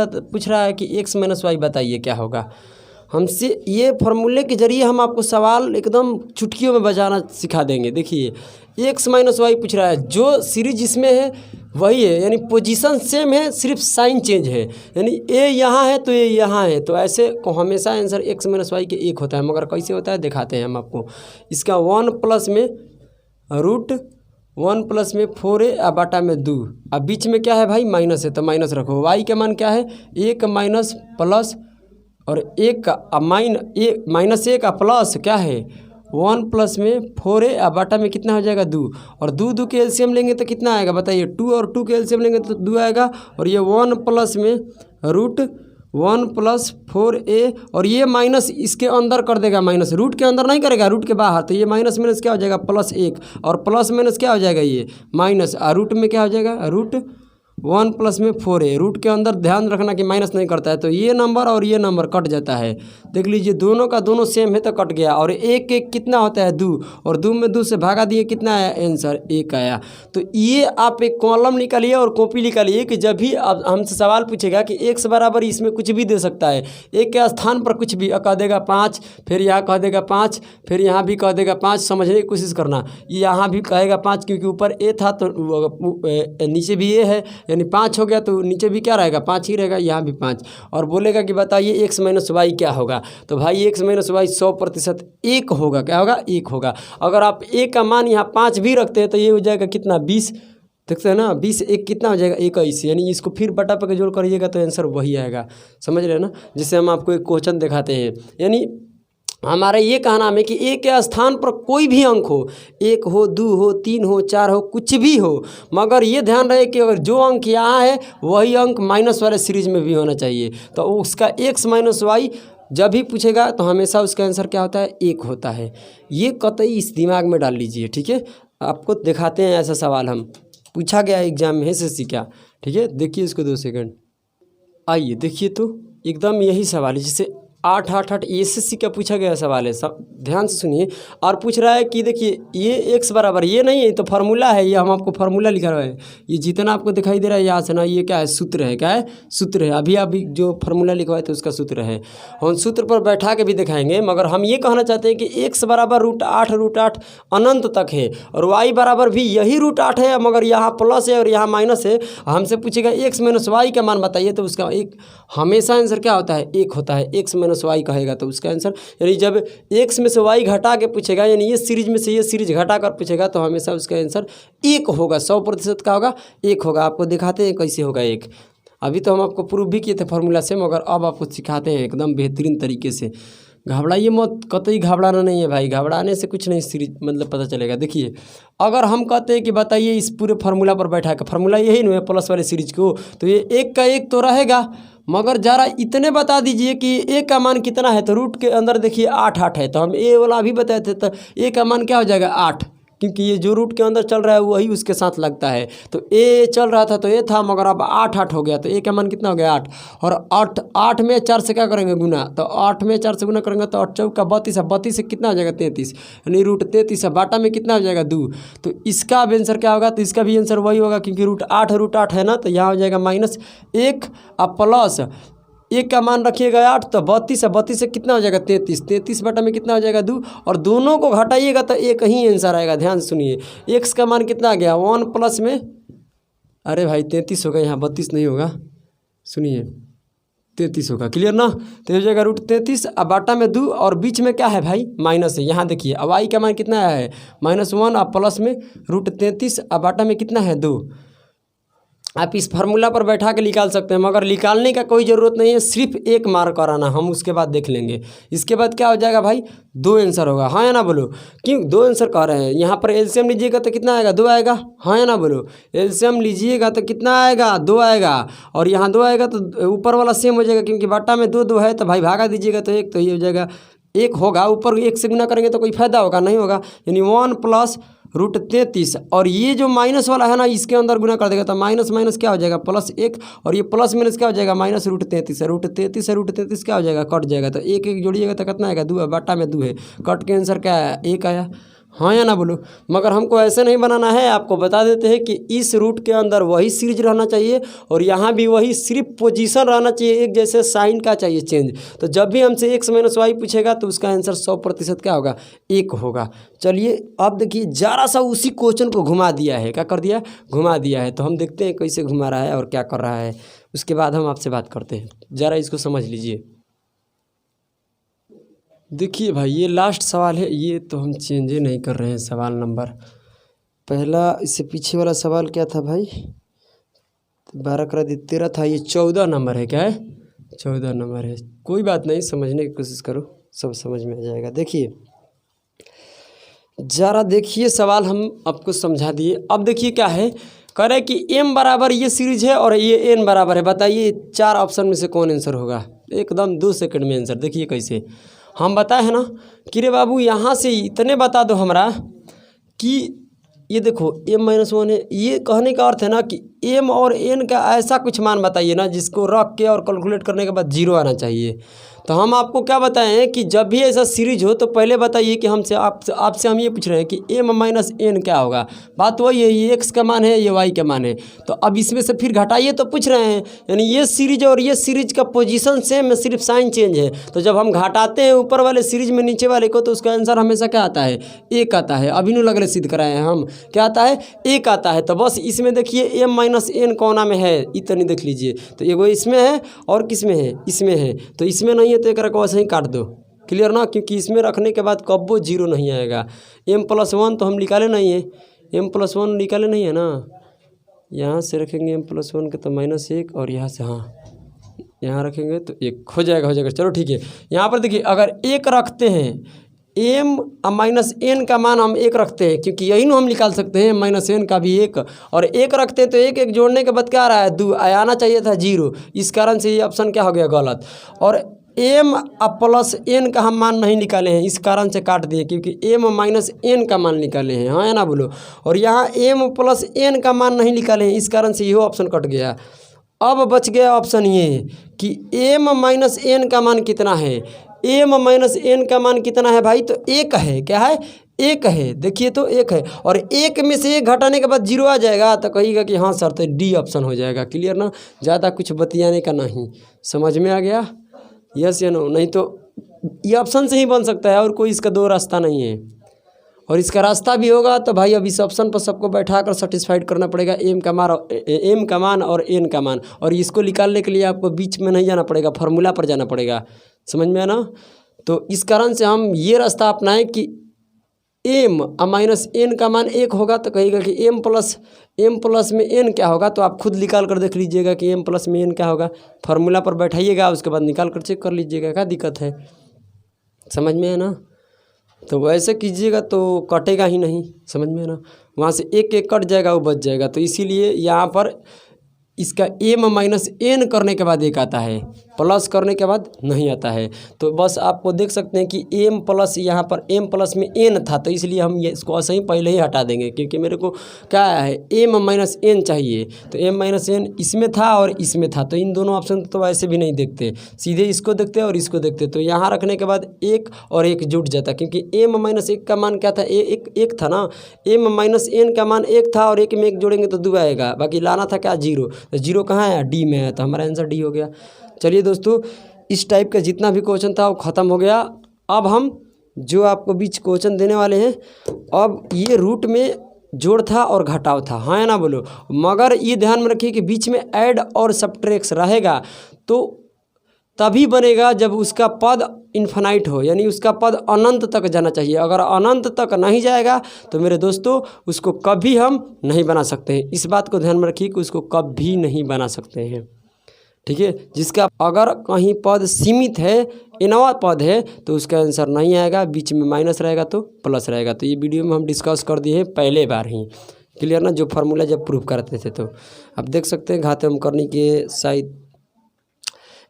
रहा है कि x माइनस वाई बताइए क्या होगा। हमसे ये फार्मूले के जरिए हम आपको सवाल एकदम चुटकियों में बजाना सिखा देंगे। देखिए x माइनस वाई पूछ रहा है, जो सीरीज इसमें है वही है, यानी पोजीशन सेम है, सिर्फ साइन चेंज है। यानी a यहाँ है तो a यहाँ है, तो ऐसे को हमेशा आंसर x माइनस वाई के 1 होता है। मगर कैसे होता है दिखाते हैं हम आपको। इसका 1 प्लस में रूट 1 प्लस में 4a और बटा में 2, अब बीच में क्या है भाई? माइनस है तो माइनस रखो। y का मान क्या है? 1 माइनस प्लस और 1 का माइनस 1 का प्लस क्या है? 1 प्लस में 4a और बटा में कितना हो जाएगा? 2। और 2 के एलसीएम लेंगे तो कितना आएगा बताइए? 2 और 2 के एलसीएम लेंगे तो 2 आएगा। और ये 1 प्लस में रूट 1 प्लस 4a और ये माइनस इसके अंदर कर देगा, माइनस रूट के अंदर नहीं करेगा, रूट के बाहर। तो ये माइनस माइनस क्या हो जाएगा? प्लस 1 और प्लस माइनस क्या हो जाएगा? ये माइनस, और रूट में क्या हो जाएगा? रूट 1 प्लस में 4a। रूट के अंदर ध्यान रखना कि माइनस नहीं करता है, तो ये नंबर और ये नंबर कट जाता है। देख लीजिए दोनों का दोनों सेम है तो कट गया। और 1 1 कितना होता है? 2, और 2 में 2 से भागा दिए, कितना आया? आंसर 1 आया। तो ये आप एक कॉलम निकालिए और कॉपी निकालिए कि जब भी अब हमसे सवाल पूछेगा कि x बराबर इसमें कुछ भी दे सकता है, 1 के स्थान पर कुछ भी कह देगा 5, फिर यहाँ कह देगा 5, फिर यहाँ भी कह देगा 5। समझने की कोशिश करना, यहाँ भी कहेगा 5 क्योंकि ऊपर a था तो नीचे भी a है, यानी 5 हो गया तो नीचे भी क्या रहेगा? 5 ही रहेगा, यहाँ भी 5। और बोलेगा कि बताइए x माइनस वाई क्या होगा? तो भाई x माइनस वाई 100% 1 होगा। क्या होगा? 1 होगा। अगर आप a का मान यहाँ 5 भी रखते हैं तो ये हो जाएगा कितना? 20। देखते हैं ना, 20 एक कितना हो जाएगा 21, यानी इसको फिर बटा पे जोड़ करिएगा तो आंसर वही आएगा। समझ रहे हैं ना। जैसे हम आपको एक क्वेश्चन दिखाते हैं, यानी हमारा ये कहना है कि एक के स्थान पर कोई भी अंक हो, 1 हो, 2 हो, 3 हो, 4 हो, कुछ भी हो, मगर ये ध्यान रहे कि अगर जो अंक यहाँ है वही अंक माइनस वाले सीरीज में भी होना चाहिए। तो उसका x माइनस वाई जब भी पूछेगा तो हमेशा उसका आंसर क्या होता है, 1 होता है। ये कतई इस दिमाग में डाल लीजिए, ठीक है। आपको दिखाते हैं ऐसा सवाल हम पूछा गया एग्जाम में SSC का, ठीक है। देखिए इसको 2 सेकंड, आइए देखिए तो एकदम यही सवाल है, जैसे 888 SSC का पूछा गया सवाल है, सब ध्यान से सुनिए। और पूछ रहा है कि देखिए ये x बराबर, ये नहीं है तो फार्मूला है, ये हम आपको फार्मूला लिखा रहा है, ये जितना आपको दिखाई दे रहा है यहाँ से ना, ये क्या है, सूत्र है। क्या है, सूत्र है। अभी जो फार्मूला लिखवाए तो उसका सूत्र है, हम सूत्र पर बैठा के भी दिखाएंगे। मगर हम ये कहना चाहते हैं कि x बराबर √8 अनंत तक है, और y बराबर भी यही √8 है, मगर यहाँ प्लस है और यहाँ माइनस है। हमसे पूछेगा x माइनस वाई का मान बताइए, तो उसका एक हमेशा आंसर क्या होता है, 1 होता है। x माइनस वाई कहेगा तो उसका आंसर, यानी जब x में से y घटा के पूछेगा, यानी ये सीरीज में से ये सीरीज घटा कर पूछेगा, तो हमेशा उसका आंसर 1 होगा। 100% का होगा, 1 होगा। आपको दिखाते हैं कैसे होगा 1। अभी तो हम आपको प्रूव भी किए थे फार्मूला से, मगर अब आपको सिखाते हैं एकदम बेहतरीन तरीके से। घबराइए मत, कतई घबराना नहीं है भाई, घबराने से कुछ नहीं सीरीज मतलब पता चलेगा। देखिए अगर हम कहते हैं कि बताइए इस पूरे फार्मूला पर बैठा के, फार्मूला यही नहीं है प्लस वाले सीरीज को, तो ये 1 का 1 तो रहेगा, मगर ज़रा इतने बता दीजिए कि a का मान कितना है। तो रूट के अंदर देखिए 8 है, तो हम a वाला अभी बताए थे, तो a का मान क्या हो जाएगा 8, क्योंकि ये जो रूट के अंदर चल रहा है वही उसके साथ लगता है। तो a चल रहा था तो a था, मगर अब 8 हो गया, तो a का मान कितना हो गया 8। और 8 में 4 से क्या करेंगे गुना, तो 8 में 4 से गुना करेंगे तो 8 चौका 32 है, 32 से कितना हो जाएगा 33, यानी √33 है। बाटा में कितना हो जाएगा 2, तो इसका भी आंसर क्या होगा, तो इसका भी आंसर वही होगा, क्योंकि √8 है ना, तो यहाँ हो जाएगा -1 और प्लस 1 का मान रखिएगा 8, तो 32 है, 32 से कितना हो जाएगा 33, 33 बटा में कितना हो जाएगा 2, और दोनों को घटाइएगा तो एक ही आंसर आएगा। ध्यान सुनिए, x का मान कितना आ गया 1 प्लस में, अरे भाई 33 होगा, यहाँ 32 नहीं होगा, सुनिए 33 होगा, क्लियर ना। तो हो जाएगा √33 अब बाटा में 2, और बीच में क्या है भाई माइनस है। यहाँ देखिए अब y का मान कितना है -1, अब प्लस में √33 अब बाटा में कितना है 2। आप इस फार्मूला पर बैठा के निकाल सकते हैं, मगर निकालने का कोई ज़रूरत नहीं है, सिर्फ 1 मार्क कराना, हम उसके बाद देख लेंगे। इसके बाद क्या हो जाएगा भाई 2 आंसर होगा, हाँ या ना बोलो। क्यों 2 आंसर कह रहे हैं, यहाँ पर एलसीएम लीजिएगा तो कितना आएगा 2 आएगा, हाँ या ना बोलो। एलसीएम लीजिएगा तो कितना आएगा 2 आएगा, और यहाँ 2 आएगा तो ऊपर वाला सेम हो जाएगा, क्योंकि बाटा में 2 है, तो भाई भागा दीजिएगा तो 1, तो ये हो जाएगा 1 होगा। ऊपर 1 से गुना करेंगे तो कोई फायदा होगा नहीं होगा, यानी 1 प्लस √33, और ये जो माइनस वाला है ना इसके अंदर गुना कर देगा, तो माइनस माइनस क्या हो जाएगा +1, और ये प्लस माइनस क्या हो जाएगा -√33 है। √33 क्या हो जाएगा कट जाएगा, तो 1 जोड़िएगा तो कितना आएगा 2, बाटा में 2 है, कट के आंसर क्या है 1 आया, हाँ या ना बोलो। मगर हमको ऐसे नहीं बनाना है, आपको बता देते हैं कि इस रूट के अंदर वही सीरीज रहना चाहिए, और यहाँ भी वही, सिर्फ पोजीशन रहना चाहिए एक जैसे, साइन का चाहिए चेंज। तो जब भी हमसे x माइनस वाई पूछेगा तो उसका आंसर 100% क्या होगा 1 होगा। चलिए अब देखिए ज़रा सा उसी क्वेश्चन को घुमा दिया है, क्या कर दिया घुमा दिया है, तो हम देखते हैं कैसे घुमा रहा है और क्या कर रहा है, उसके बाद हम आपसे बात करते हैं। ज़रा इसको समझ लीजिए। देखिए भाई ये लास्ट सवाल है, ये तो हम चेंज ही नहीं कर रहे हैं। सवाल नंबर पहला, इससे पीछे वाला सवाल क्या था भाई 12 करा दी 13 था, ये 14 नंबर है। क्या है 14 नंबर है, कोई बात नहीं, समझने की कोशिश करो, सब समझ में आ जाएगा। देखिए ज़रा देखिए सवाल हम आपको समझा दिए। अब देखिए क्या है, कह रहे कि m बराबर ये सीरीज है और ये n बराबर है, बताइए 4 ऑप्शन में से कौन आंसर होगा। एकदम 2 सेकंड में आंसर। देखिए कैसे हम बताए हैं ना कि रे बाबू यहाँ से इतने बता दो हमरा कि ये देखो m-1 है, ये कहने का अर्थ है ना कि m और n का ऐसा कुछ मान बताइए ना जिसको रख के और कैलकुलेट करने के बाद 0 आना चाहिए। तो हम आपको क्या बताएं कि जब भी ऐसा सीरीज हो तो पहले बताइए कि हमसे आपसे हम ये पूछ रहे हैं कि m माइनस n क्या होगा। बात वही है, ये x का मान है, ये y का मान है, तो अब इसमें से फिर घटाइए तो पूछ रहे हैं, यानी ये सीरीज और ये सीरीज का पोजीशन सेम है, सिर्फ साइन चेंज है। तो जब हम घटाते हैं ऊपर वाले सीरीज में नीचे वाले को, तो उसका आंसर हमेशा क्या आता है 1 आता है। अभी नहीं लग रहे सिद्ध कराए हैं हम, क्या आता है 1 आता है। तो बस इसमें देखिए m माइनस n कोना में है, इतनी देख लीजिए, तो एगो इसमें है और किस में है, इसमें है, तो इसमें नहीं है तो एक को वैसे ही काट दो, क्लियर ना, क्योंकि इसमें रखने के बाद कब्बो 0 नहीं आएगा। m+1 तो हम निकाले नहीं है, m+1 निकाले नहीं है ना, यहाँ से रखेंगे m+1 का तो -1 और यहाँ से हाँ यहाँ रखेंगे तो 1 हो जाएगा। चलो ठीक है। यहाँ पर देखिए अगर 1 रखते हैं m-n का मान हम 1 रखते हैं, क्योंकि यही ना हम निकाल सकते हैं -n का भी 1, और 1 रखते हैं तो 1 जोड़ने के बाद क्या आ रहा है 2, आना चाहिए था 0। इस कारण से ये ऑप्शन क्या हो गया गलत। और m+n का हम मान नहीं निकाले हैं, इस कारण से काट दिए, क्योंकि m-n का मान निकाले हैं, हाँ है ना बोलो। और यहाँ m+n का मान नहीं निकाले हैं, इस कारण से ये ऑप्शन कट गया। अब बच गया ऑप्शन ये कि m-n का मान कितना है। m-n का मान कितना है भाई, तो 1 है। क्या है 1 है, देखिए तो 1 है। और 1 में से 1 घटाने के बाद 0 आ जाएगा तो कहिएगा कि हाँ सर, तो डी ऑप्शन हो जाएगा। क्लियर ना, ज़्यादा कुछ बतियाने का नहीं। समझ में आ गया, यस या नो। नहीं तो ये ऑप्शन से ही बन सकता है और कोई इसका 2 रास्ता नहीं है। और इसका रास्ता भी होगा तो भाई अब इस ऑप्शन पर सबको बैठा कर सेटिस्फाइड करना पड़ेगा, m का मान और n का मान। और इसको निकालने के लिए आपको बीच में नहीं जाना पड़ेगा, फार्मूला पर जाना पड़ेगा। समझ में आया ना। तो इस कारण से हम ये रास्ता अपनाएं कि m-n का मान 1 होगा तो कहेगा कि m प्लस में n क्या होगा, तो आप खुद निकाल कर देख लीजिएगा कि m प्लस में n क्या होगा। फार्मूला पर बैठाइएगा, उसके बाद निकाल कर चेक कर लीजिएगा, क्या दिक्कत है। समझ में है ना। तो वैसे कीजिएगा तो कटेगा ही नहीं, समझ में है ना। वहाँ से 1 कट जाएगा, वो बच जाएगा। तो इसीलिए यहाँ पर इसका m-n करने के बाद 1 आता है, प्लस करने के बाद नहीं आता है। तो बस आपको देख सकते हैं कि m प्लस, यहाँ पर m प्लस में n था, तो इसलिए हम ये इसको ऐसे ही पहले ही हटा देंगे, क्योंकि मेरे को क्या है m-n चाहिए। तो m-n इसमें था और इसमें था, तो इन दोनों ऑप्शन तो वैसे भी नहीं देखते, सीधे इसको देखते और इसको देखते। तो यहाँ रखने के बाद 1 और 1 जुट जाता, क्योंकि m-1 का मान क्या था, 1 था ना। m-n का मान 1 था और 1 में 1 जोड़ेंगे तो 2 आएगा, बाकी लाना था क्या 0। तो 0 कहाँ है, डी में है, तो हमारा आंसर डी हो गया। चलिए दोस्तों, इस टाइप का जितना भी क्वेश्चन था वो ख़त्म हो गया। अब हम जो आपको बीच क्वेश्चन देने वाले हैं, अब ये रूट में जोड़ था और घटाव था, हाँ या ना बोलो। मगर ये ध्यान में रखिए कि बीच में ऐड और सब्ट्रैक्ट रहेगा तो तभी बनेगा जब उसका पद इन्फिनाइट हो, यानी उसका पद अनंत तक जाना चाहिए। अगर अनंत तक नहीं जाएगा तो मेरे दोस्तों उसको कभी हम नहीं बना सकते हैं। इस बात को ध्यान में रखिए कि उसको कभी नहीं बना सकते हैं, ठीक है। जिसका अगर कहीं पद सीमित है, इनवा पद है, तो उसका आंसर नहीं आएगा, बीच में माइनस रहेगा तो प्लस रहेगा। तो ये वीडियो में हम डिस्कस कर दिए हैं पहले बार ही, क्लियर ना, जो फार्मूला जब प्रूव करते थे। तो आप देख सकते हैं घाते हम करने के शायद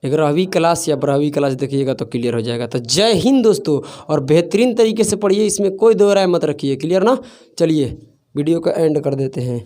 11वीं क्लास या 12वीं क्लास देखिएगा तो क्लियर हो जाएगा। तो जय हिंद दोस्तों, और बेहतरीन तरीके से पढ़िए, इसमें कोई दो राय मत रखिए, क्लियर ना। चलिए वीडियो का एंड कर देते हैं।